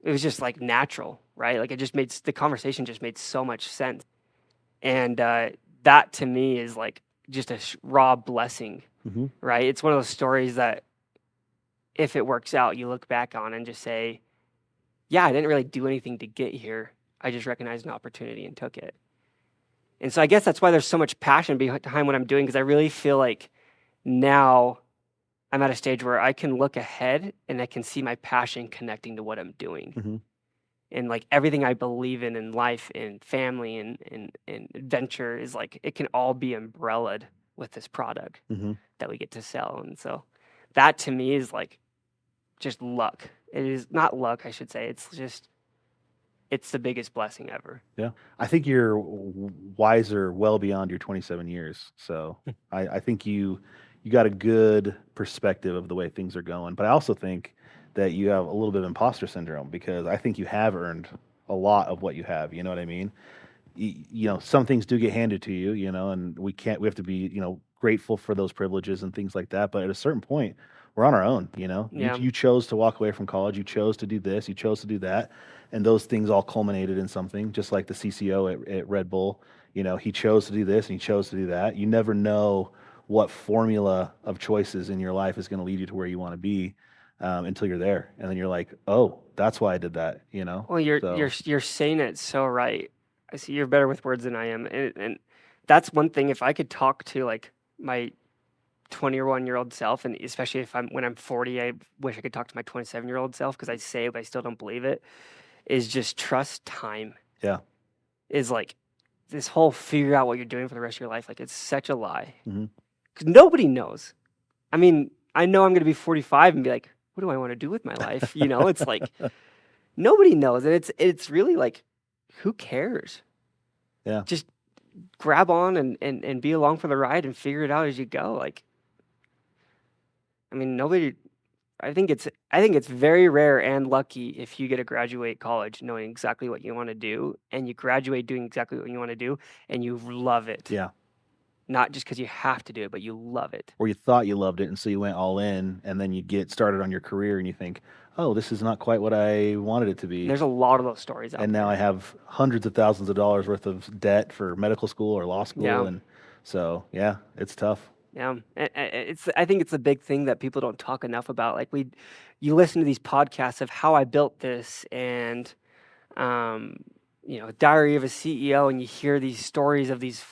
it was just like natural, right? Like the conversation just made so much sense. And that to me is like just a raw blessing, right? It's one of those stories that if it works out, you look back on and just say, yeah, I didn't really do anything to get here. I just recognized an opportunity and took it. And so I guess that's why there's so much passion behind what I'm doing, because I really feel like now I'm at a stage where I can look ahead and I can see my passion connecting to what I'm doing. And like everything I believe in life and family and adventure is like, it can all be umbrellaed with this product that we get to sell. And so that to me is like just luck. It is not luck, I should say. It's the biggest blessing ever. Yeah. I think you're wiser well beyond your 27 years. So I think you got a good perspective of the way things are going. But I also think that you have a little bit of imposter syndrome, because I think you have earned a lot of what you have. You know what I mean? Some things do get handed to you, and we have to be, grateful for those privileges and things like that. But at a certain point, we're on our own, Yeah. You chose to walk away from college. You chose to do this. You chose to do that. And those things all culminated in something, just like the CCO at Red Bull. He chose to do this and he chose to do that. You never know what formula of choices in your life is going to lead you to where you want to be until you're there. And then you're like, oh, that's why I did that, Well, you're saying it so right. I see you're better with words than I am, and that's one thing. If I could talk to like my 21-year-old self, and especially if when I'm 40, I wish I could talk to my 27-year-old self because I say it, but I still don't believe it. Is just trust time. Yeah. Is like this whole figure out what you're doing for the rest of your life. Like it's such a lie Hmm. because nobody knows. I mean, I know I'm going to be 45 and be like, what do I want to do with my life? You know, it's like nobody knows, and it's really like, who cares? Yeah. Just grab on and be along for the ride and figure it out as you go. Like, I mean, nobody. I think it's very rare and lucky if you get to graduate college knowing exactly what you want to do, and you graduate doing exactly what you want to do, and you love it. Yeah. Not just because you have to do it, but you love it. Or you thought you loved it, and so you went all in, and then you get started on your career, and you think, "Oh, this is not quite what I wanted it to And be." there's a lot of those stories out And now I there. have hundreds of thousands of dollars worth of debt for medical school or law school, Yeah. and so yeah, it's tough. Yeah, I think it's a big thing that people don't talk enough about. Like you listen to these podcasts of how I built this, and um, Diary of a CEO, and you hear these stories of these,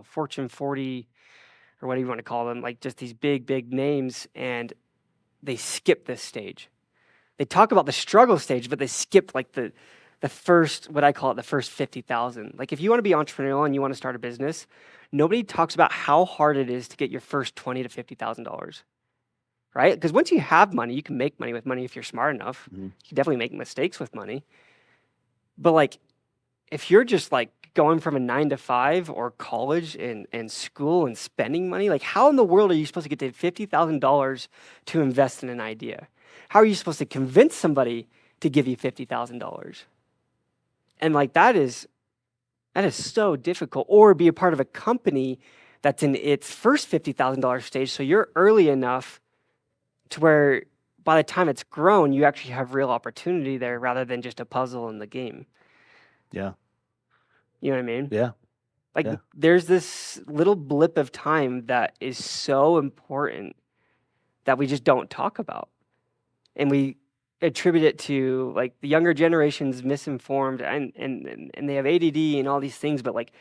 Fortune 40 or whatever you want to call them, like just these big names, and they skip this stage. They talk about the struggle stage, but they skip like the first, what I call it, the first 50,000. Like if you want to be entrepreneurial and you want to start a business, nobody talks about how hard it is to get your first $20,000 to $50,000, right? Because once you have money, you can make money with money if you're smart enough. Mhm. You can definitely make mistakes with money. But like if you're just like going from a 9 to 5 or college and school and spending money, like how in the world are you supposed to get to $50,000 to invest in an idea? How are you supposed to convince somebody to give you $50,000? And like that is so difficult. Or be a part of a company that's in its first $50,000 stage, so you're early enough to where by the time it's grown, you actually have real opportunity there rather than just a puzzle in the game. Yeah. You know what I mean? Yeah. Like Yeah. there's this little blip of time that is so important that we just don't talk about. And we attribute it to like the younger generation's misinformed and they have ADD and all these things, but like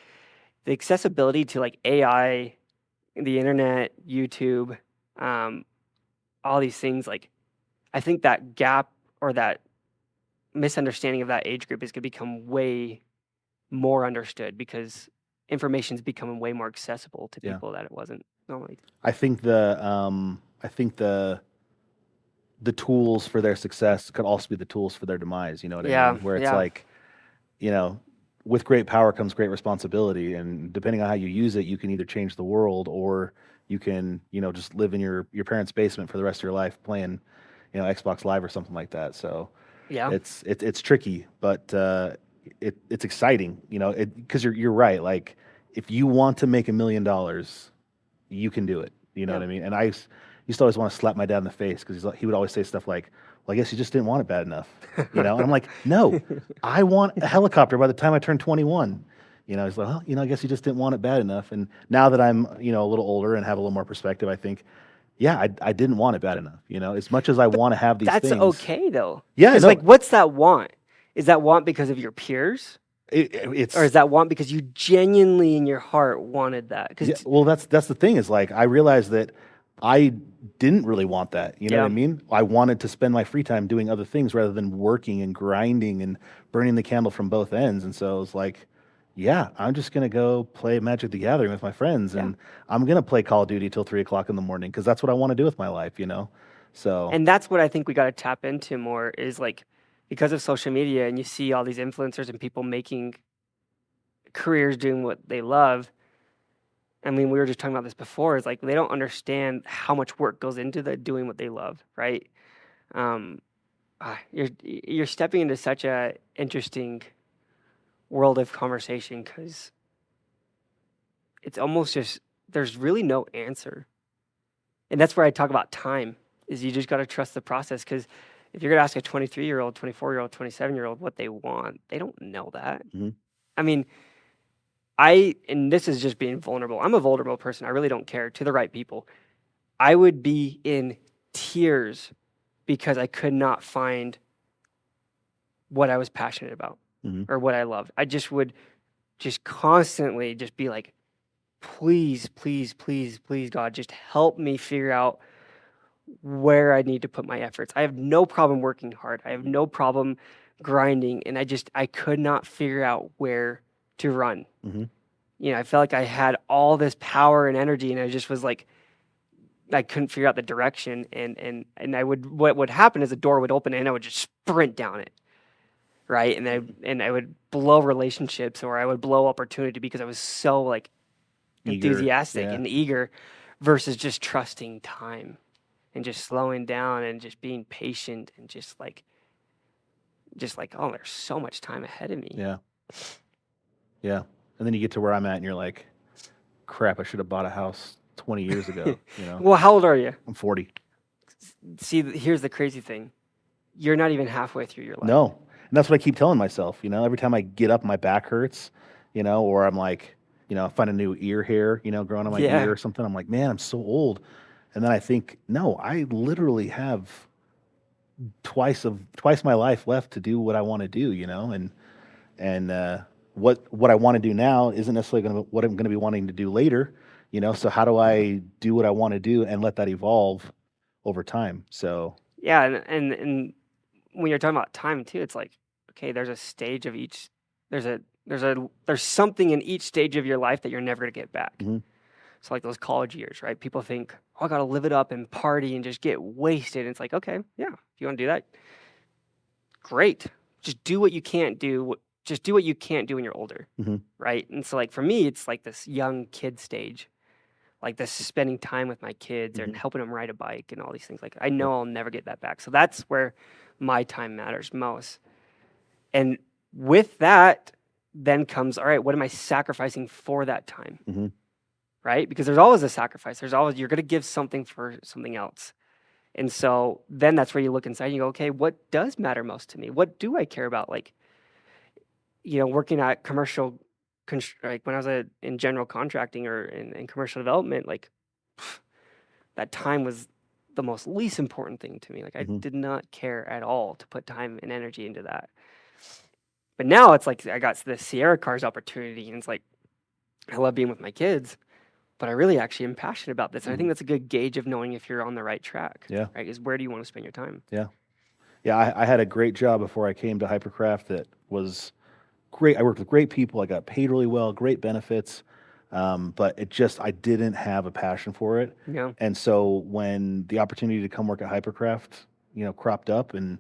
the accessibility to like AI, the internet, YouTube, all these things, like I think that gap or that misunderstanding of that age group is going to become way more understood because information's becoming way more accessible to Yeah. people that it wasn't normally. I think the tools for their success could also be the tools for their demise. You know what I Yeah, mean? Where it's yeah, like, you know, with great power comes great responsibility, and depending on how you use it, you can either change the world or you can, just live in your parents' basement for the rest of your life playing, Xbox Live or something like that. So yeah, it's tricky, but it's exciting, because you're right. Like if you want to make $1 million, you can do it. You know yeah. what I mean? And used to always want to slap my dad in the face because he would always say stuff like, "Well, I guess you just didn't want it bad enough," And I'm like, "No, I want a helicopter by the time I turn 21." He's like, "Well, I guess you just didn't want it bad enough." And now that I'm, a little older and have a little more perspective, I think, yeah, I didn't want it bad enough. As much as I want to have these That's things. okay though. Yeah, Because no, like, what's that want? Is that want because of your peers, it's or is that want because you genuinely in your heart wanted that? yeah. Because Well, that's the thing is like I realized that I didn't really want that. You know what I yeah, mean? I wanted to spend my free time doing other things rather than working and grinding and burning the candle from both ends. And so I was like, yeah, I'm just gonna go play Magic the Gathering with my friends, yeah. and I'm gonna play Call of Duty till 3 o'clock in the morning because that's what I want to do with my life. So And that's what I think we got to tap into more is like because of social media, and you see all these influencers and people making careers doing what they love. I mean, we were just talking about this before. Is like they don't understand how much work goes into the doing what they love, right? Um, you're stepping into such a interesting world of conversation because it's almost just there's really no answer, and that's where I talk about time. Is you just got to trust the process because if you're gonna ask a 23-year-old, 24-year-old, 27-year-old what they want, they don't know that. mhm. I mean, and this is just being vulnerable. I'm a vulnerable person. I really don't care to the right people. I would be in tears because I could not find what I was passionate about Mhm. or what I love. I just would just constantly just be like, please, please, please, please, God, just help me figure out where I need to put my efforts. I have no problem working hard. I have no problem grinding, and I could not figure out where to run. Mm-hmm. I felt like I had all this power and energy, and I just was like, I couldn't figure out the direction, and what would happen is a door would open and I would just sprint down it, right? And I would blow relationships, or I would blow opportunity because I was so like Eager. enthusiastic Yeah. and eager versus just trusting time and just slowing down and just being patient and just like oh, there's so much time ahead of me. Yeah. Yeah. And then you get to where I'm at and you're like, crap, I should have bought a house 20 years ago, Well, how old are you? I'm 40. See, here's the crazy thing. You're not even halfway through your life. No. And that's what I keep telling myself, every time I get up, my back hurts, or I'm like, I find a new ear hair, growing on my ear or something. I'm like, man, I'm so old. And then I think, no, I literally have twice my life left to do what I want to do, and what I want to do now isn't necessarily what I'm going to be wanting to do later, so how do I do what I want to do and let that evolve over time? So yeah, and when you're talking about time too, it's like, okay, there's a stage of each, there's something in each stage of your life that you're never going to get back. Mhm. So like those college years, right? People think, oh, I got to live it up and party and just get wasted. And it's like, okay, yeah, if you want to do that, great. Just do what you can't do. Just do what you can't do when you're older, Mhm. right? And so like for me, it's like this young kid stage, like this spending time with my kids and Mhm. helping them ride a bike and all these things. Like I know I'll never get that back. So that's where my time matters most. And with that, then comes, all right, what am I sacrificing for that time? Mhm. Right? Because there's always a sacrifice. There's always, you're going to give something for something else. And so then that's where you look inside and you go, okay, what does matter most to me? What do I care about? Like, working at commercial, like when I was in general contracting or in commercial development, like that time was the most least important thing to me. Like I Mhm. did not care at all to put time and energy into that. But now it's like I got the Sierra Cars opportunity, and it's like I love being with my kids, but I really actually am passionate about this. And I think that's a good gauge of knowing if you're on the right track. Yeah. Right? Is where do you want to spend your time? Yeah. Yeah. I had a great job before I came to Hypercraft that was great. I worked with great people. I got paid really well, great benefits. But I didn't have a passion for it. Yeah. And so when the opportunity to come work at Hypercraft, cropped up, and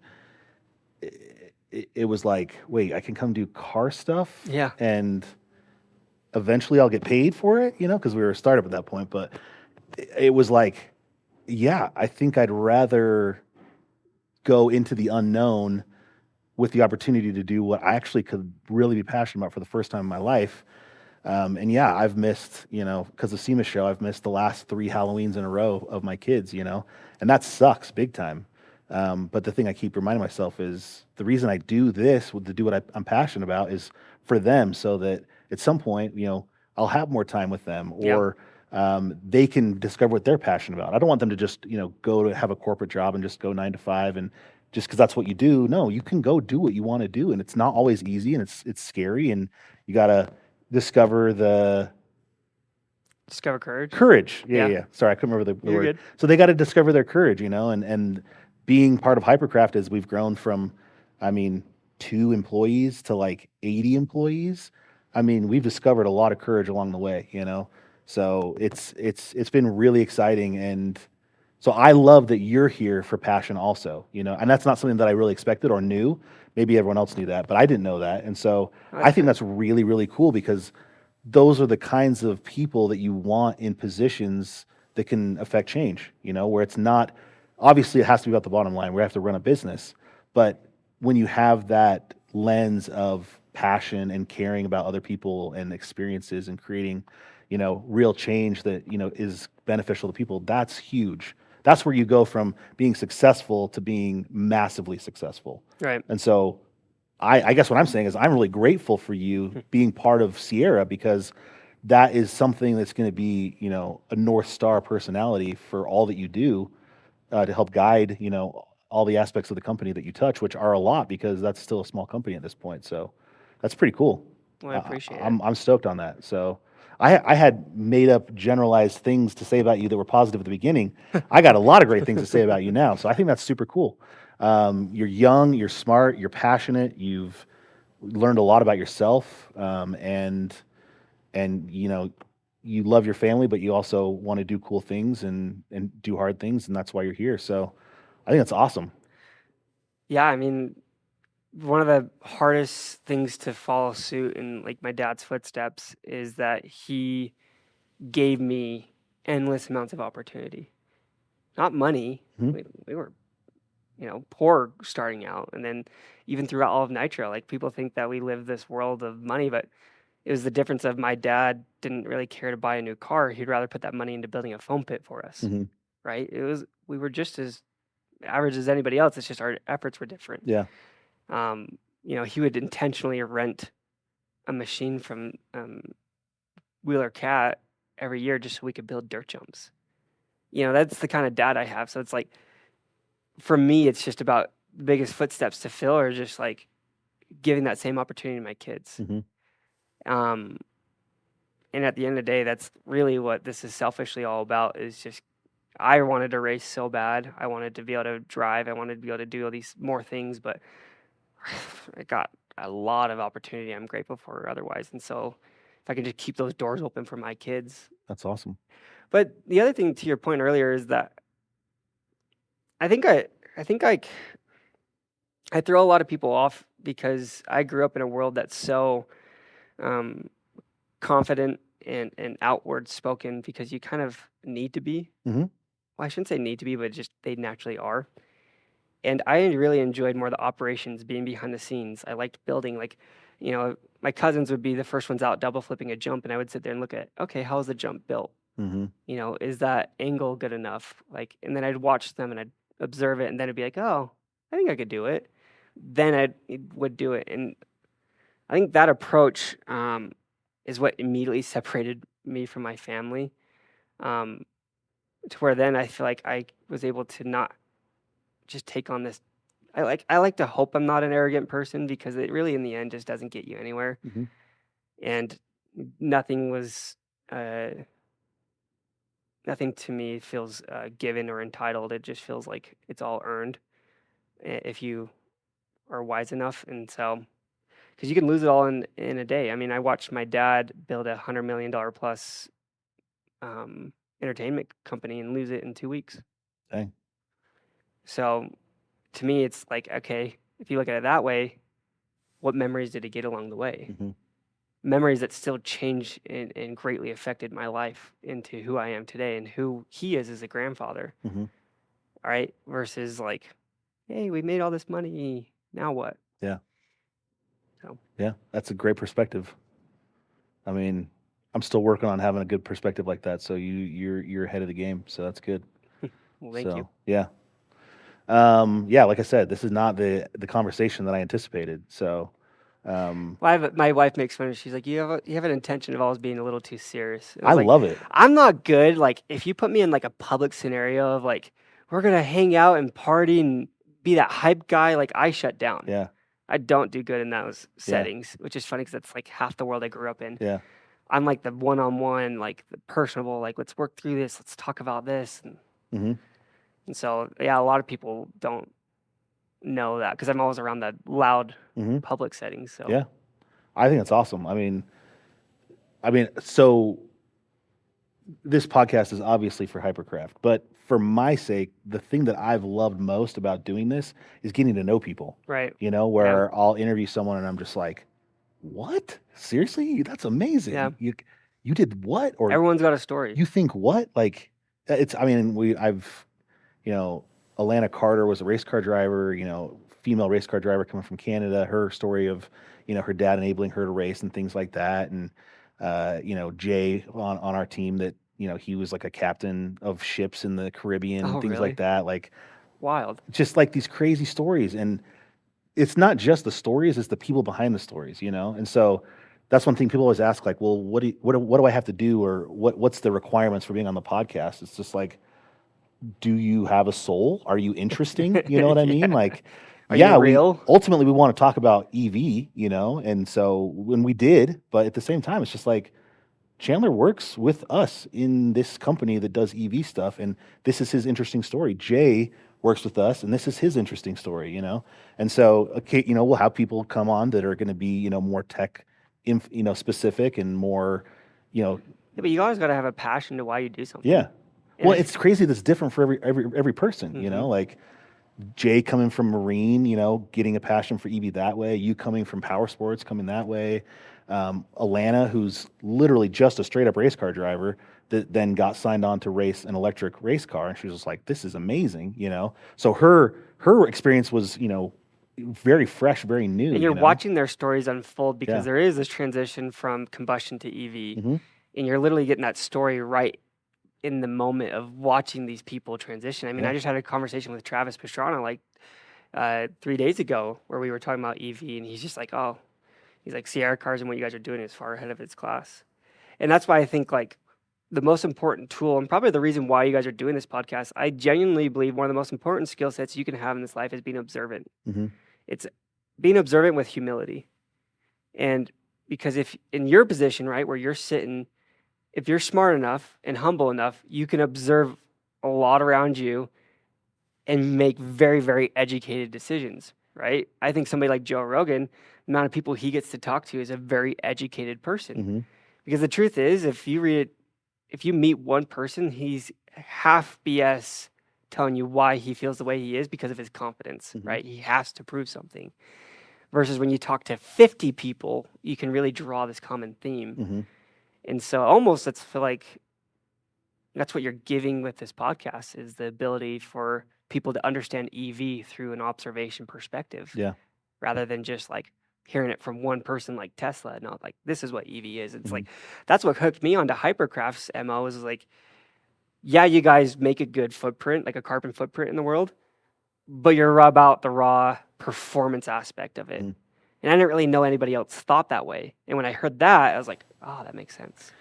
it was like, wait, I can come do car stuff. Yeah. And eventually I'll get paid for it, because we were a startup at that point. But it was like, yeah, I think I'd rather go into the unknown with the opportunity to do what I actually could really be passionate about for the first time in my life. And yeah, I've missed, because of SEMA show, I've missed the last 3 Halloweens in a row of my kids, and that sucks big time. But the thing I keep reminding myself is the reason I do this, to do what I'm passionate about, is for them, so that at some point, I'll have more time with them, or they can discover what they're passionate about. I don't want them to just, go to have a corporate job and just go 9 to 5 and just because that's what you do. No, you can go do what you want to do, and it's not always easy, and it's scary, and you gotta discover courage. Yeah. Sorry, I couldn't remember the You're word. good. So they got to discover their courage, and being part of Hypercraft is we've grown from, 2 employees to like 80 employees. We've discovered a lot of courage along the way, So it's been really exciting, and so I love that you're here for passion also, and that's not something that I really expected or knew. Maybe everyone else knew that, but I didn't know that. And so I think that's really, really cool, because those are the kinds of people that you want in positions that can affect change, where it's not, obviously it has to be about the bottom line. We have to run a business, but when you have that lens of passion and caring about other people and experiences and creating, real change that, is beneficial to people, that's huge. That's where you go from being successful to being massively successful. Right. And so I guess what I'm saying is I'm really grateful for you being part of Sierra, because that is something that's going to be, a North Star personality for all that you do, to help guide, all the aspects of the company that you touch, which are a lot, because that's still a small company at this point. So that's pretty cool. Well, I appreciate it. I'm stoked on that. So I had made up generalized things to say about you that were positive at the beginning. I got a lot of great things to say about you now. So I think that's super cool. You're young, you're smart, you're passionate, you've learned a lot about yourself, and you love your family, but you also want to do cool things and do hard things, and that's why you're here. So I think that's awesome. Yeah, I mean, one of the hardest things to follow suit in like my dad's footsteps is that he gave me endless amounts of opportunity. Not money. Mhm. We were, poor starting out, and then even throughout all of Nitro, like people think that we live this world of money, but it was the difference of my dad didn't really care to buy a new car. He'd rather put that money into building a foam pit for us, Mhm. right? We were just as average as anybody else. It's just our efforts were different. Yeah. He would intentionally rent a machine from Wheeler Cat every year just so we could build dirt jumps. That's the kind of dad I have. So it's like, for me, it's just about the biggest footsteps to fill or just like giving that same opportunity to my kids. Mhm. Um, and at the end of the day, that's really what this is selfishly all about is just, I wanted to race so bad. I wanted to be able to drive. I wanted to be able to do all these more things, but I got a lot of opportunity I'm grateful for otherwise. And so if I can just keep those doors open for my kids. That's awesome. But the other thing to your point earlier is that I think I throw a lot of people off because I grew up in a world that's so um, confident and outward spoken because you kind of need to be. Mhm. Well, I shouldn't say need to be, but just they naturally are. And I really enjoyed more the operations, being behind the scenes. I liked building, like, my cousins would be the first ones out double flipping a jump, and I would sit there and look at, okay, how's the jump built? Mhm. Is that angle good enough? Like, and then I'd watch them and I'd observe it, and then it'd be like, oh, I think I could do it. Then I would do it, and I think that approach is what immediately separated me from my family. Um, to where then I feel like I was able to not just take on this. I like to hope I'm not an arrogant person because it really in the end just doesn't get you anywhere. Mhm. And nothing was uh, nothing to me feels given or entitled. It just feels like it's all earned if you are wise enough. And so, because you can lose it all in a day. I mean, I watched my dad build $100 million plus entertainment company and lose it in 2 weeks. Dang. So to me, it's like, okay, if you look at it that way, what memories did he get along the way? Mhm. Memories that still changed and greatly affected my life into who I am today and who he is as a grandfather. Mhm. All right. Versus like, hey, we made all this money. Now what? Yeah. So, Yeah. That's a great perspective. I mean, I'm still working on having a good perspective like that. So you're ahead of the game. So that's good. well, thank you. So yeah. Yeah, like I said, this is not the conversation that I anticipated. So Well, my wife makes fun of. She's like, you have an intention of always being a little too serious. And I I was like, love it. I'm not good. Like, if you put me in like a public scenario of like, we're gonna hang out and party and be that hype guy, like I shut down. Yeah. I don't do good in those Yeah. settings, which is funny because that's like half the world I grew up in. Yeah. I'm like the one-on-one, like the personable, like let's work through this, let's talk about this, Hmm. and so yeah, a lot of people don't know that because I'm always around the loud Hmm. public settings. So Yeah. I think that's awesome. So this podcast is obviously for Hypercraft, but for my sake, the thing that I've loved most about doing this is getting to know people. right, Where I'll interview someone and I'm just like, "What? Seriously? That's amazing. yeah, You did what? Or everyone's got a story. you think what?" Like it's I mean, you know, Alana Carter was a race car driver, female race car driver coming from Canada, her story of, her dad enabling her to race and things like that. And, Jay on our team that, he was like a captain of ships in the Caribbean and Oh, things really? like that. Like Wild. just like these crazy stories. And it's not just the stories, it's the people behind the stories. And so that's one thing people always ask, like, well, what do I have to do? Or what's the requirements for being on the podcast? It's just like, do you have a soul? Are you interesting? You know what I mean? Yeah. Like, Are you we real? ultimately we want to talk about EV, you know, and so when we did, but at the same time, it's just like Chandler works with us in this company that does EV stuff, and this is his interesting story. Jay works with us, and this is his interesting story, you know. And so, okay, you know, we'll have people come on that are going to be, you know, more tech, you know, specific and more, you know, Yeah, but you always got to have a passion to why you do something. yeah. And Well, it's crazy. That's different for every person, you know. Like Jay coming from Marine, you know, getting a passion for EV that way. You coming from power sports, coming that way. Alana, who's literally just a straight up race car driver, that then got signed on to race an electric race car, and she was just like, "This is amazing," you know. So her experience was, you know, very fresh, very new. And you're You know, watching their stories unfold because yeah, there is this transition from combustion to EV, hmm and you're literally getting that story right in the moment of watching these people transition. I mean, yeah, I just had a conversation with Travis Pastrana like 3 days ago where we were talking about EV, and he's just like, "Oh, he's like Sierra cars and what you guys are doing is far ahead of its class," and that's why I think like the most important tool and probably the reason why you guys are doing this podcast. I genuinely believe one of the most important skill sets you can have in this life is being observant. hmm It's being observant with humility. And because if in your position, right, where you're sitting, if you're smart enough and humble enough, you can observe a lot around you and make very, very educated decisions, right? I think somebody like Joe Rogan, the amount of people he gets to talk to is a very educated person. hmm Because the truth is, if you meet one person, he's half BS telling you why he feels the way he is because of his confidence, hmm right? He has to prove something. Versus when you talk to 50 people, you can really draw this common theme. hmm And so almost it's feel like that's what you're giving with this podcast is the ability for people to understand EV through an observation perspective yeah, rather than just like hearing it from one person like Tesla, not like this is what EV is. It's hmm like that's what hooked me onto Hypercraft's MO is like, yeah, you guys make a good footprint, like a carbon footprint in the world, but you're about the raw performance aspect of it. hmm And I didn't really know anybody else thought that way. And when I heard that, I was like, oh, that makes sense.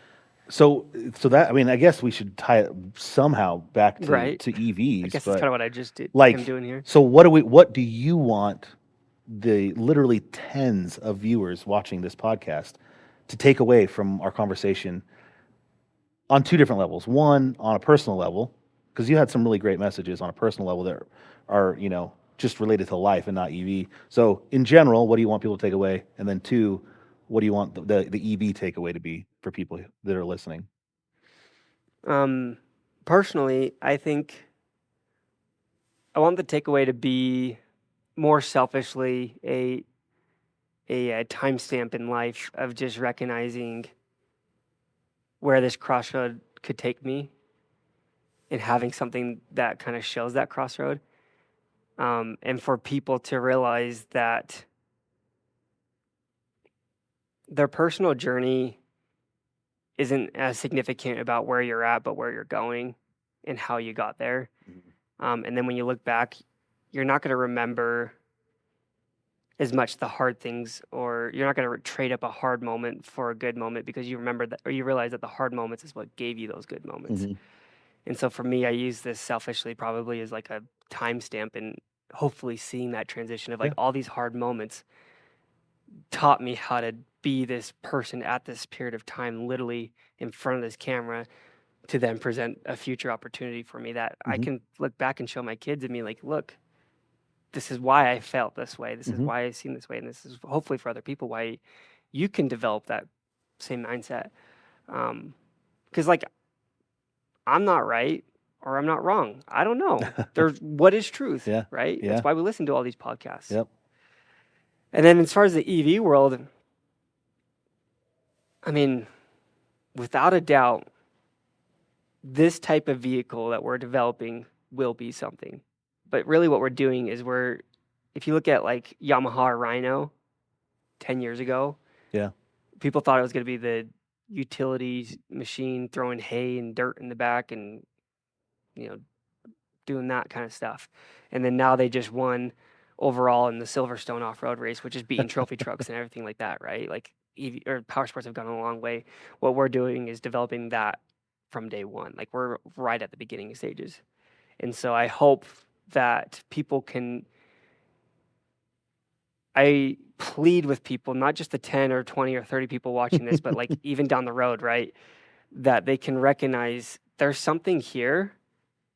So that, I mean, I guess we should tie it somehow back Right. to I EVs, guess that's but kind of what I just did am like, doing here. so what do you want the literally tens of viewers watching this podcast to take away from our conversation on two different levels? One, on a personal level, because you had some really great messages on a personal level that are, you know, just related to life and not EV. So in general, what do you want people to take away? And then two, what do you want the EV takeaway to be for people that are listening? Personally, I think I want the takeaway to be more selfishly a timestamp in life of just recognizing where this crossroad could take me and having something that kind of shows that crossroad. And for people to realize that their personal journey isn't as significant about where you're at, but where you're going and how you got there. And then when you look back, you're not going to remember as much the hard things, or you're not going to trade up a hard moment for a good moment because you remember that, or you realize that the hard moments is what gave you those good moments. Mm-hmm. And so for me, I use this selfishly probably as like a timestamp and hopefully seeing that transition of Yeah. like all these hard moments taught me how to be this person at this period of time, literally in front of this camera, to then present a future opportunity for me that I Mm-hmm. can look back and show my kids and be like, look, this is why I felt this way. This is Mm-hmm. why I seen this way. And this is hopefully for other people why you can develop that same mindset. Because like I'm not right or I'm not wrong. I don't know. There's what is truth, Yeah. right? Yeah. That's why we listen to all these podcasts. Yep. And then as far as the EV world, I mean, without a doubt, this type of vehicle that we're developing will be something. But really what we're doing is if you look at like Yamaha Rhino 10 years ago, Yeah. people thought it was going to be the utility machine throwing hay and dirt in the back and, you know, doing that kind of stuff. And then now they just won overall in the Silverstone off-road race, which is beating trophy trucks and everything like that, right? Like EV or power sports have gone a long way. What we're doing is developing that from day one. Like we're right at the beginning stages. And so I hope that people can I plead with people, not just the 10 or 20 or 30 people watching this, but like even down the road, right? That they can recognize there's something here.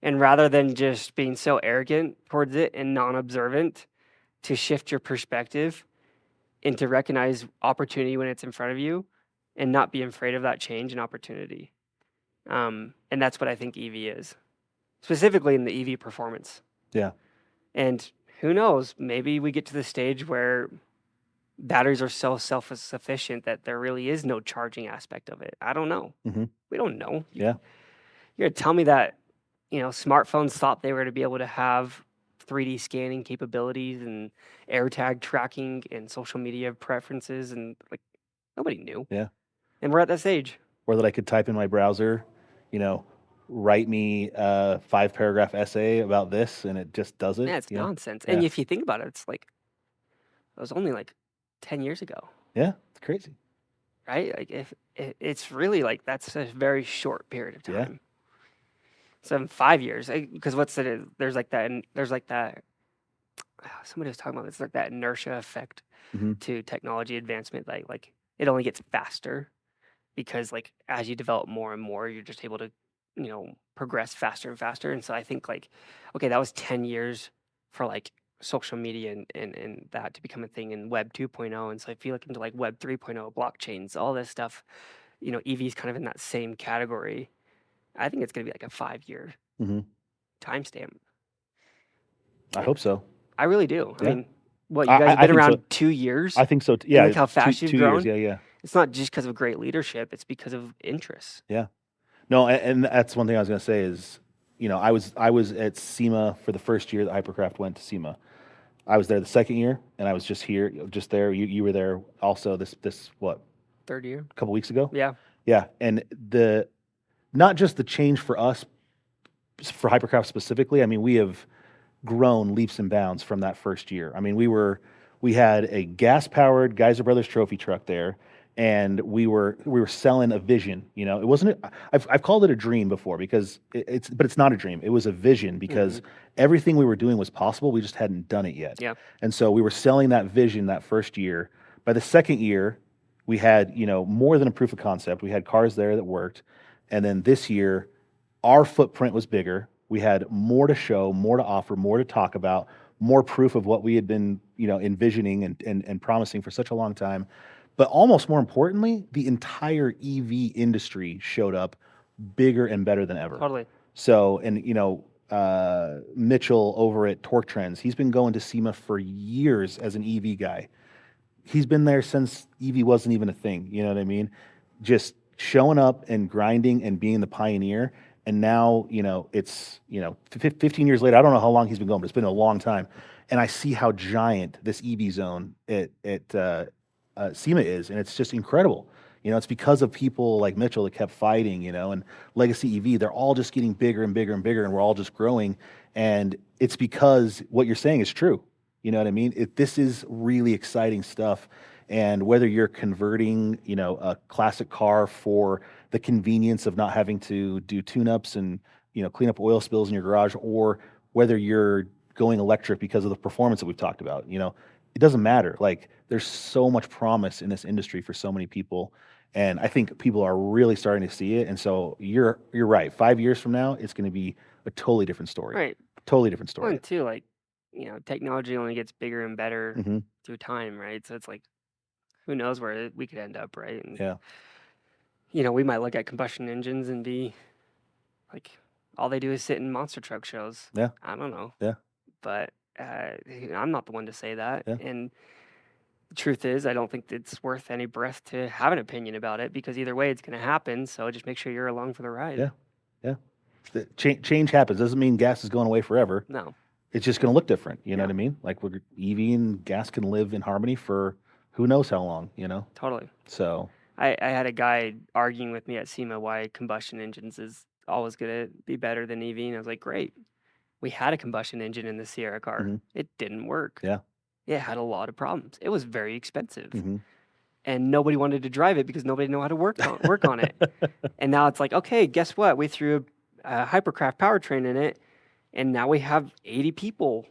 And rather than just being so arrogant towards it and non-observant, to shift your perspective and to recognize opportunity when it's in front of you and not be afraid of that change and opportunity. And that's what I think EV is, specifically in the EV performance. Yeah. And who knows, maybe we get to the stage where batteries are so self-sufficient that there really is no charging aspect of it. I don't know. Mm-hmm. We don't know. Yeah. You're going to tell me that, smartphones thought they were going to be able to have 3D scanning capabilities and AirTag tracking and social media preferences, and like nobody knew. Yeah. And we're at that stage. Or that I could type in my browser, write me a 5-paragraph essay about this, and it just does it. Yeah, it's nonsense. Yeah. And if you think about it, it's like it was only like 10 years ago, Yeah, it's crazy. right? Like if it's really like that's a very short period of Yeah. time. So in 5 years, because there's like that. Somebody was talking about this, like that inertia effect Mm-hmm. to technology advancement. Like it only gets faster because like as you develop more and more, you're just able to progress faster and faster. And so I think like, okay, that was 10 years for like social media and that to become a thing in Web 2.0. And so I feel like into like Web 3.0, blockchains, all this stuff, EV is kind of in that same category. I think it's going to be like a 5-year Mm-hmm. timestamp. I hope so. I really do. I Yeah. mean, what, you guys have I been think so. around 2 years? I think so. Yeah. look how fast you've 2 years. grown. Yeah. It's not just because of great leadership, it's because of interest. Yeah. No, and that's one thing I was going to say is, I was at SEMA for the first year that Hypercraft went to SEMA. I was there the second year, and I was just there. You were there also this what, Third year. a couple weeks ago? Yeah. Yeah, and not just the change for us, for Hypercraft specifically. I mean, we have grown leaps and bounds from that first year. I mean, we had a gas-powered Geyser Brothers trophy truck there, and we were selling a vision. It wasn't. I've called it a dream before because but it's not a dream. It was a vision because everything we were doing was possible. We just hadn't done it yet. Yeah. And so we were selling that vision that first year. By the second year, we had more than a proof of concept. We had cars there that worked, and then this year, our footprint was bigger. We had more to show, more to offer, more to talk about, more proof of what we had been, envisioning and promising for such a long time. But almost more importantly, the entire EV industry showed up bigger and better than ever. Totally. So, and Mitchell over at Torque Trends, he's been going to SEMA for years as an EV guy. He's been there since EV wasn't even a thing. You know what I mean? Just showing up and grinding and being the pioneer. And now, it's, 15 years later, I don't know how long he's been going, but it's been a long time. And I see how giant this EV zone at SEMA is, and it's just incredible. It's because of people like Mitchell that kept fighting, and Legacy EV. They're all just getting bigger and bigger and bigger, and we're all just growing. And it's because what you're saying is true. You know what I mean? This is really exciting stuff. And whether you're converting, a classic car for the convenience of not having to do tune-ups and, clean up oil spills in your garage, or whether you're going electric because of the performance that we've talked about, it doesn't matter. Like, there's so much promise in this industry for so many people. And I think people are really starting to see it. And so you're right. 5 years from now, it's going to be a totally different story. Right. Totally different Well, story. and too, like, technology only gets bigger and better Mm-hmm. through time, right? So it's like, who knows where we could end up, right? And, Yeah. we might look at combustion engines and be like, all they do is sit in monster truck shows. Yeah. I don't know. Yeah. But I'm not the one to say that. Yeah. And the truth is, I don't think it's worth any breath to have an opinion about it, because either way, it's going to happen. So just make sure you're along for the ride. Yeah. Yeah. Change happens. Doesn't mean gas is going away forever. No. It's just going to look different. You know Yeah. what I mean? Like, EV and gas can live in harmony for who knows how long, Totally. So, I had a guy arguing with me at SEMA why combustion engines is always going to be better than EV. And I was like, great. We had a combustion engine in the Sierra car. Mhm. It didn't work. Yeah. It had a lot of problems. It was very expensive. Mhm. And nobody wanted to drive it because nobody knew how to work on it. And now it's like, okay, guess what? We threw a Hypercraft powertrain in it, and now we have 80 people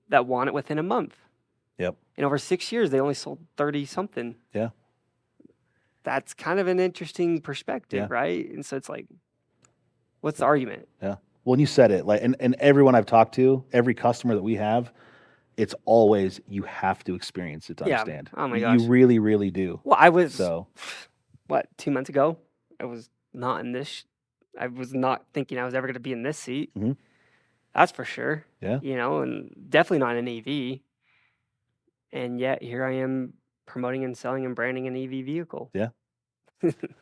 that want it within a month. Yep. And over 6 years, they only sold 30 something. Yeah. That's kind of an interesting perspective, Yeah. right? And so it's like, what's the argument? Yeah. Well, and you said it, like, and everyone I've talked to, every customer that we have, it's always you have to experience it to Yeah. understand. Oh my You gosh. really, really do. Well, I was, So, what, 2 months ago? I was not in this. I was not thinking I was ever going to be in this seat. Mhm. That's for sure. Yeah. And definitely not an EV. And yet here I am promoting and selling and branding an EV vehicle. Yeah.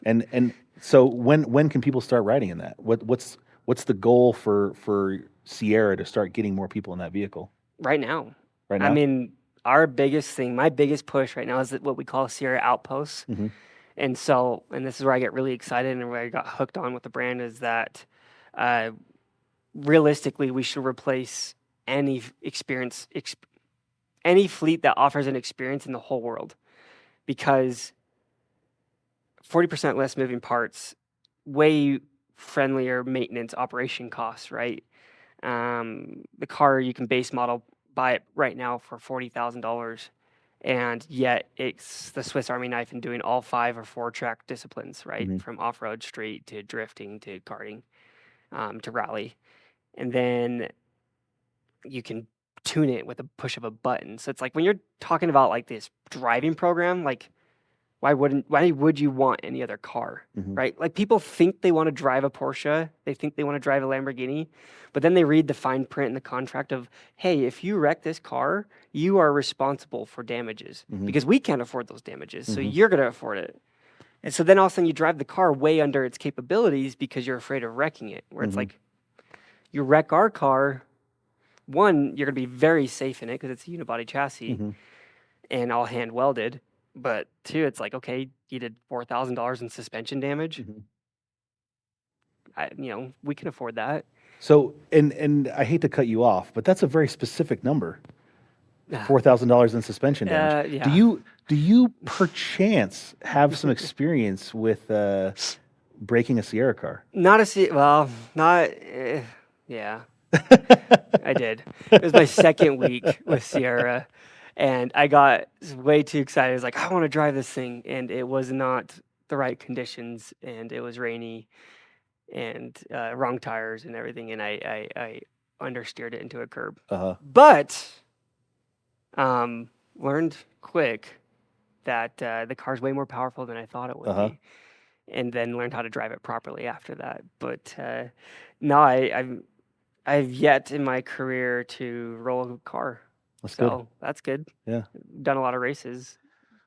And so when can people start riding in that? What's the goal for Sierra to start getting more people in that vehicle Right now. right I now? mean, our biggest thing, my biggest push right now is what we call Sierra Outposts. Mhm. And so, and this is where I get really excited and where I got hooked on with the brand is that realistically, we should replace any any fleet that offers an experience in the whole world, because 40% less moving parts, way friendlier maintenance operation costs, right? The car, you can base model buy it right now for $40,000, and yet it's the Swiss Army knife in doing all 5 or 4 track disciplines, right? Mhm. From off-road, street to drifting to karting, to rally. And then you can tune it with a push of a button. So it's like when you're talking about like this driving program, like why would you want any other car, Mhm. right? Like people think they want to drive a Porsche, they think they want to drive a Lamborghini, but then they read the fine print in the contract of, hey, if you wreck this car, you are responsible for damages Mhm. because we can't afford those damages, so Mhm. you're going to afford it. And so then all of a sudden you drive the car way under its capabilities because you're afraid of wrecking it. Where it's Mhm. like, you wreck our car, one, you're going to be very safe in it because it's a unibody chassis Mhm. and all hand welded. But two, it's like, okay, you did $4,000 in suspension damage. Mhm. We can afford that. So, and I hate to cut you off, but that's a very specific number. Ah, $4,000 in suspension damage. yeah. Do you perchance have some experience with breaking a Sierra car? Not a well, not yeah. I did. It was my second week with Sierra, and I got way too excited. I was like, I want to drive this thing, and it was not the right conditions, and it was rainy, and wrong tires and everything, and I understeered it into a curb. Uh-huh. But learned quick that the car's way more powerful than I thought it would Uh-huh. be, and then learned how to drive it properly after that. But no, I've yet in my career to roll a car, That's good. so that's good. Yeah. Done a lot of races.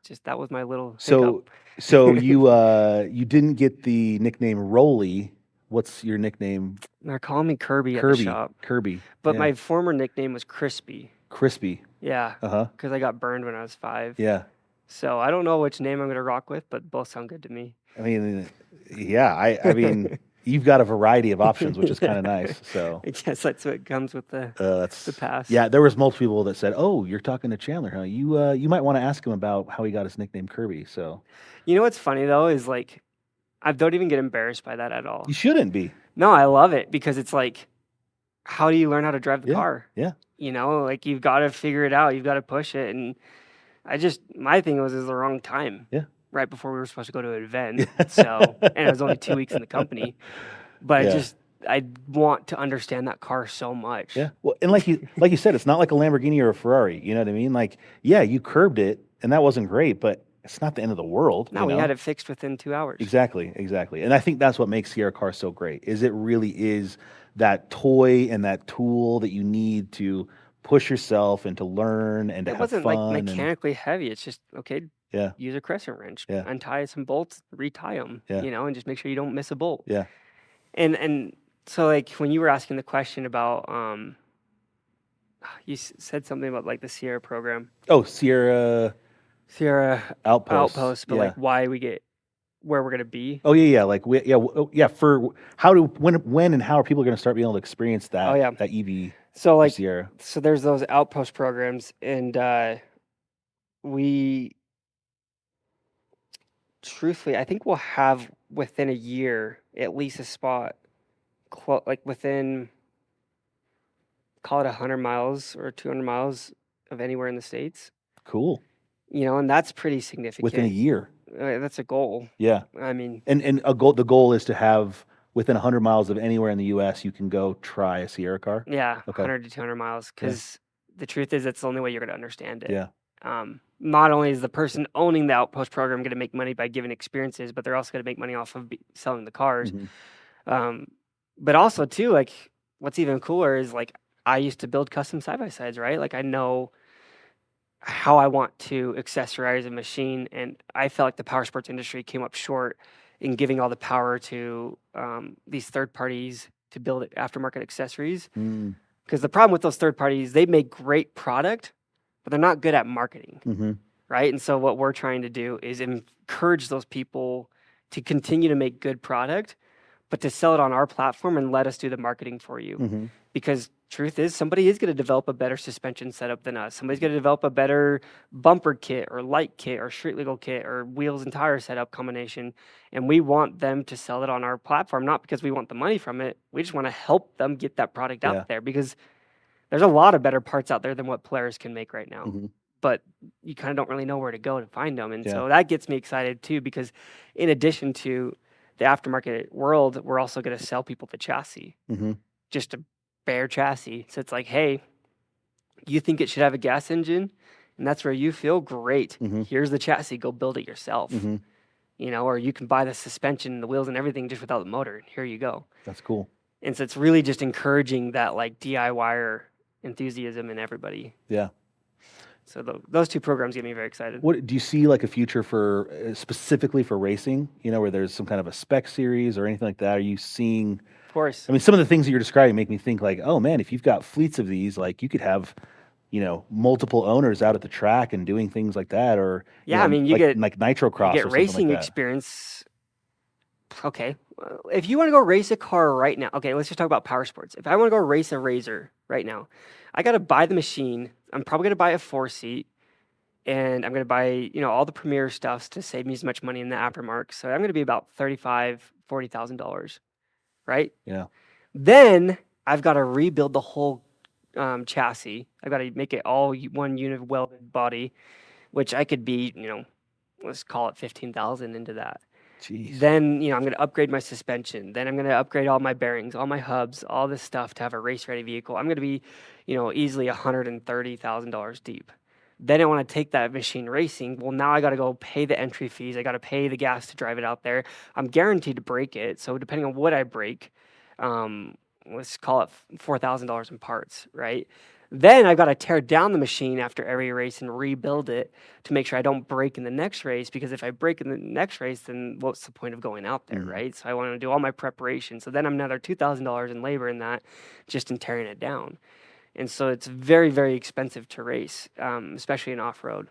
Just that was my little So hiccup. so you didn't get the nickname Rolly. What's your nickname? They're calling me Kirby at the Kirby. shop, Kirby. but Yeah. my former nickname was Crispy. Crispy. Yeah, Uh-huh. because I got burned when I was 5. Yeah. So I don't know which name I'm gonna rock with, but both sound good to me. I mean, yeah, I mean, you've got a variety of options, which is kind of nice. So I guess that's what comes with the that's pass. yeah. There was multiple people that said, "Oh, you're talking to Chandler, huh? You might want to ask him about how he got his nickname Kirby." So You know what's funny though is like I don't even get embarrassed by that at all. you shouldn't be. No, I love it because it's like, how do you learn how to drive the Yeah. car? Yeah. Like you've got to figure it out. You've got to push it. And my thing was the wrong time. Yeah. Right before we were supposed to go to an event. So, and it was only 2 weeks in the company, but Yeah. I want to understand that car so much. Yeah. Well, and like you said, it's not like a Lamborghini or a Ferrari. You know what I mean? Like, yeah, you curbed it, and that wasn't great, but it's not the end of the world. No, we had it fixed within 2 hours. Exactly. And I think that's what makes Sierra Car so great. Is it really is that toy and that tool that you need to push yourself and to learn and to It have wasn't fun. like mechanically heavy. It's just, okay, Yeah. use a crescent wrench, Yeah. untie some bolts, retie them, Yeah. and just make sure you don't miss a bolt. Yeah. And so like when you were asking the question about, you said something about like the Sierra program, Oh, Sierra outpost, but Yeah. like why we get where we're gonna be. Oh yeah. Like for when and how are people going to start being able to experience that Oh, yeah. that EV So like, Sierra? so there's those outpost programs, and we truthfully, I think we'll have within a year at least a spot, like within, call it 100 miles or 200 miles of anywhere in the States. Cool. And that's pretty Within a significant. year. That's a goal. Yeah. I mean, And the goal is to have within 100 miles of anywhere in the U.S. you can go try a Sierra car. yeah, Okay. 100 to 200 miles, because the truth is that's the only way you're going to understand it. Yeah. Not only is the person owning the Outpost program going to make money by giving experiences, but they're also going to make money off of selling the cars. But also too, like, what's even cooler is, like, I used to build custom side-by-sides, right? Like, I know how I want to accessorize a machine, and I felt like the power sports industry came up short in giving all the power to these third parties to build aftermarket accessories. Because the problem with those third parties, they make great product, but they're not good at marketing, right? And so what we're trying to do is encourage those people to continue to make good product, but to sell it on our platform and let us do the marketing for you. Because truth is, somebody is going to develop a better suspension setup than us. Somebody's going to develop a better bumper kit or light kit or street legal kit or wheels and tire setup combination. And we want them to sell it on our platform, not because we want the money from it. We just want to help them get that product out there, because there's a lot of better parts out there than what Polaris can make right now. But you kind of don't really know where to go to find them. And so that gets me excited too, because in addition to the aftermarket world, we're also going to sell people the chassis, just a bare chassis. So it's like, hey, you think it should have a gas engine, and that's where you feel great. Here's the chassis, go build it yourself. Or you can buy the suspension, the wheels, and everything just without the motor. Here you go. That's cool. And so it's really just encouraging that, like, DIYer enthusiasm in everybody. Yeah. So those two programs get me very excited. What do you see, like, a future for specifically for racing? Where there's some kind of a spec series or anything like that? Are you seeing? Of course. I mean, some of the things that you're describing make me think, like, oh man, if you've got fleets of these, like, you could have, multiple owners out at the track and doing things like that, or I mean, you get like Nitro Cross, you get or racing like experience. Okay, if you want to go race a car right now, okay, let's just talk about power sports. If I want to go race a Razor right now, I got to buy the machine. I'm probably going to buy a 4-seat, and I'm going to buy, all the premier stuffs to save me as much money in the aftermarket. So I'm going to be about $35,000-$40,000, right? Yeah. Then I've got to rebuild the whole chassis. I've got to make it all one unit welded body, which I could be, let's call it 15,000 into that. Jeez. Then, I'm going to upgrade my suspension. Then I'm going to upgrade all my bearings, all my hubs, all this stuff to have a race-ready vehicle. I'm going to be, easily $130,000 deep. Then I want to take that machine racing. Well, now I got to go pay the entry fees. I got to pay the gas to drive it out there. I'm guaranteed to break it. So depending on what I break, let's call it $4,000 in parts, right? Then I've got to tear down the machine after every race and rebuild it to make sure I don't break in the next race, because if I break in the next race, then what's the point of going out there, right? So I want to do all my preparation. So then I'm another $2,000 in labor in that, just in tearing it down. And so it's very, very expensive to race, especially in off-road.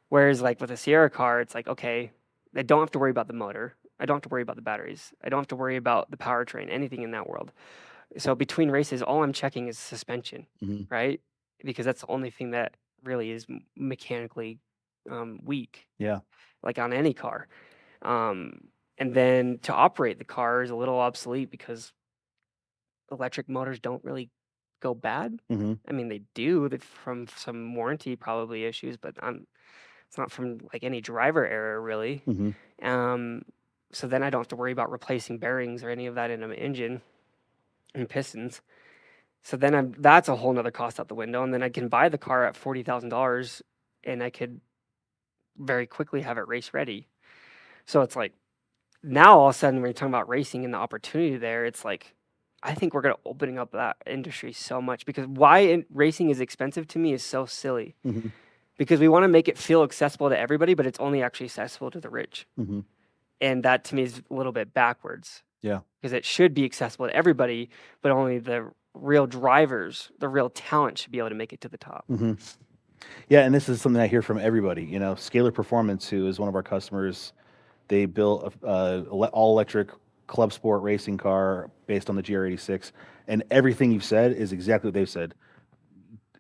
Whereas, like, with a Sierra car, it's like, okay, I don't have to worry about the motor. I don't have to worry about the batteries. I don't have to worry about the powertrain, anything in that world. So between races, all I'm checking is suspension, right? Because that's the only thing that really is mechanically weak. Yeah. Like on any car. And then to operate the car is a little obsolete because electric motors don't really go bad. I mean, they do from some warranty probably issues, but it's not from like any driver error really. So then I don't have to worry about replacing bearings or any of that in an engine and pistons. So then that's a whole nother cost out the window. And then I can buy the car at $40,000 and I could very quickly have it race ready. So it's like, now all of a sudden when you're talking about racing and the opportunity there, it's like, I think we're going to opening up that industry so much, because why racing is expensive to me is so silly. Because we want to make it feel accessible to everybody, but it's only actually accessible to the rich. And that to me is a little bit backwards. Yeah. Because it should be accessible to everybody, but only the real drivers, the real talent should be able to make it to the top. Yeah, and this is something I hear from everybody. Scalar Performance, who is one of our customers, they built a all-electric club sport racing car based on the GR86, and everything you've said is exactly what they've said.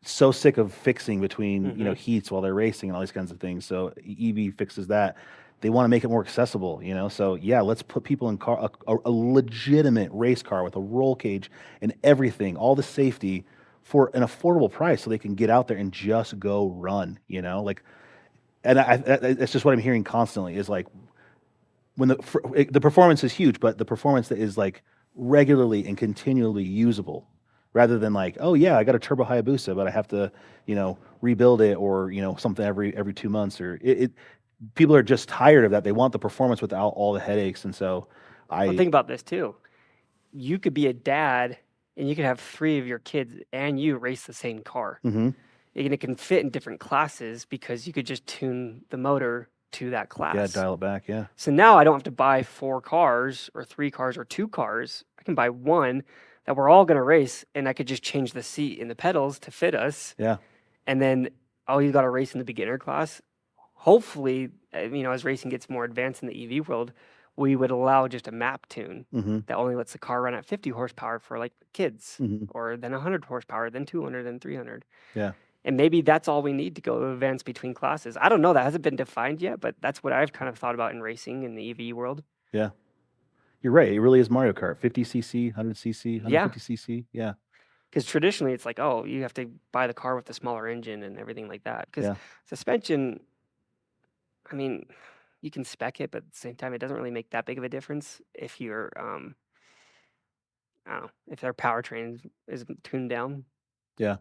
So sick of fixing between heats while they're racing and all these kinds of things. So EV fixes that. They want to make it more accessible, So yeah, let's put people in a legitimate race car with a roll cage and everything, all the safety, for an affordable price so they can get out there and just go run, you know, like, and it's just what I'm hearing constantly is like when the performance is huge, but the performance that is like regularly and continually usable rather than like, oh yeah, I got a turbo Hayabusa, but I have to, you know, rebuild it or, you know, something every 2 months or people are just tired of that. They want the performance without all the headaches. And so Well, think about this too. You could be a dad and you could have 3 of your kids and you race the same car. Mhm. And it can fit in different classes because you could just tune the motor to that class. Yeah, dial it back. Yeah. So now I don't have to buy 4 cars or 3 cars or 2 cars. I can buy one that we're all going to race, and I could just change the seat and the pedals to fit us. Yeah. And then you got to race in the beginner class. Hopefully, you know, as racing gets more advanced in the EV world, we would allow just a map tune that only lets the car run at 50 horsepower for like kids, or then 100 horsepower, then 200, then 300. Yeah. And maybe that's all we need to go advance between classes. I don't know. That hasn't been defined yet, but that's what I've kind of thought about in racing in the EV world. Yeah. You're right. It really is Mario Kart. 50cc, 100cc, 150cc. Yeah. Because traditionally it's like, oh, you have to buy the car with the smaller engine and everything like that. Because suspension, I mean, you can spec it, but at the same time, it doesn't really make that big of a difference if you're, I don't know, if their powertrain is tuned down. Yeah.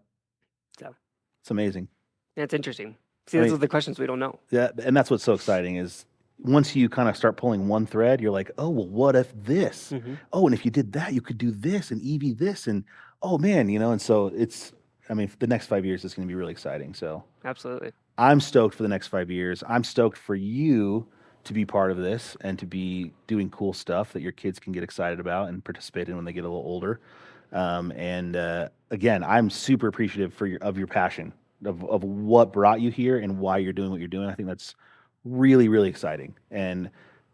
So it's amazing. Yeah, it's interesting. See, those are the questions we don't know. Yeah, and that's what's so exciting is once you kind of start pulling one thread, you're like, oh, well, what if this? Oh, and if you did that, you could do this and EV this, and oh man, you know, and so it's, I mean, the next 5 years is going to be really exciting. So absolutely, I'm stoked for the next 5 years. I'm stoked for you to be part of this and to be doing cool stuff that your kids can get excited about and participate in when they get a little older. Again, I'm super appreciative of your passion of what brought you here and why you're doing what you're doing. I think that's really, really exciting. And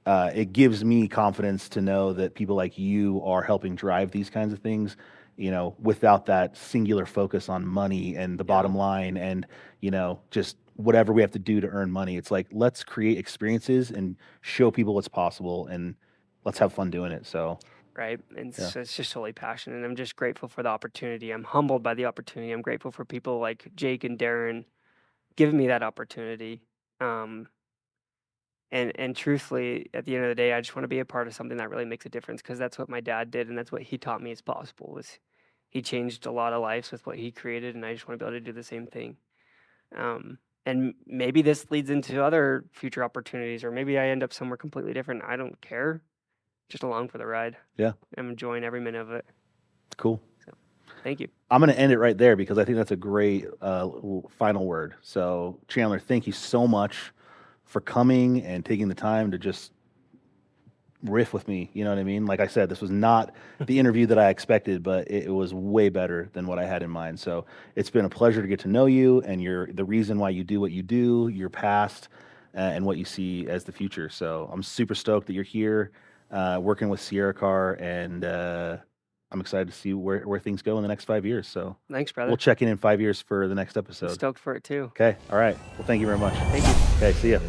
it gives me confidence to know that people like you are helping drive these kinds of things, you know, without that singular focus on money and the bottom line and, you know, just whatever we have to do to earn money. It's like, let's create experiences and show people what's possible and let's have fun doing it. So. Right. And so it's just totally passionate. And I'm just grateful for the opportunity. I'm humbled by the opportunity. I'm grateful for people like Jake and Darren giving me that opportunity. And truthfully, at the end of the day, I just want to be a part of something that really makes a difference because that's what my dad did. And that's what he taught me is possible was he changed a lot of lives with what he created. And I just want to be able to do the same thing. And maybe this leads into other future opportunities, or maybe I end up somewhere completely different. I don't care. Just along for the ride. Yeah. I'm enjoying every minute of it. Cool. So, thank you. I'm going to end it right there because I think that's a great final word. So, Chanler, thank you so much for coming and taking the time to just riff with me. You know what I mean? Like I said, this was not the interview that I expected, but it was way better than what I had in mind. So, it's been a pleasure to get to know you and the reason why you do what you do, your past, and what you see as the future. So, I'm super stoked that you're here. Working with Sierra Car, and I'm excited to see where things go in the next 5 years. So thanks, brother. We'll check in 5 years for the next episode. I'm stoked for it too. Okay. All right. Well, thank you very much. Thank you. Okay. See ya.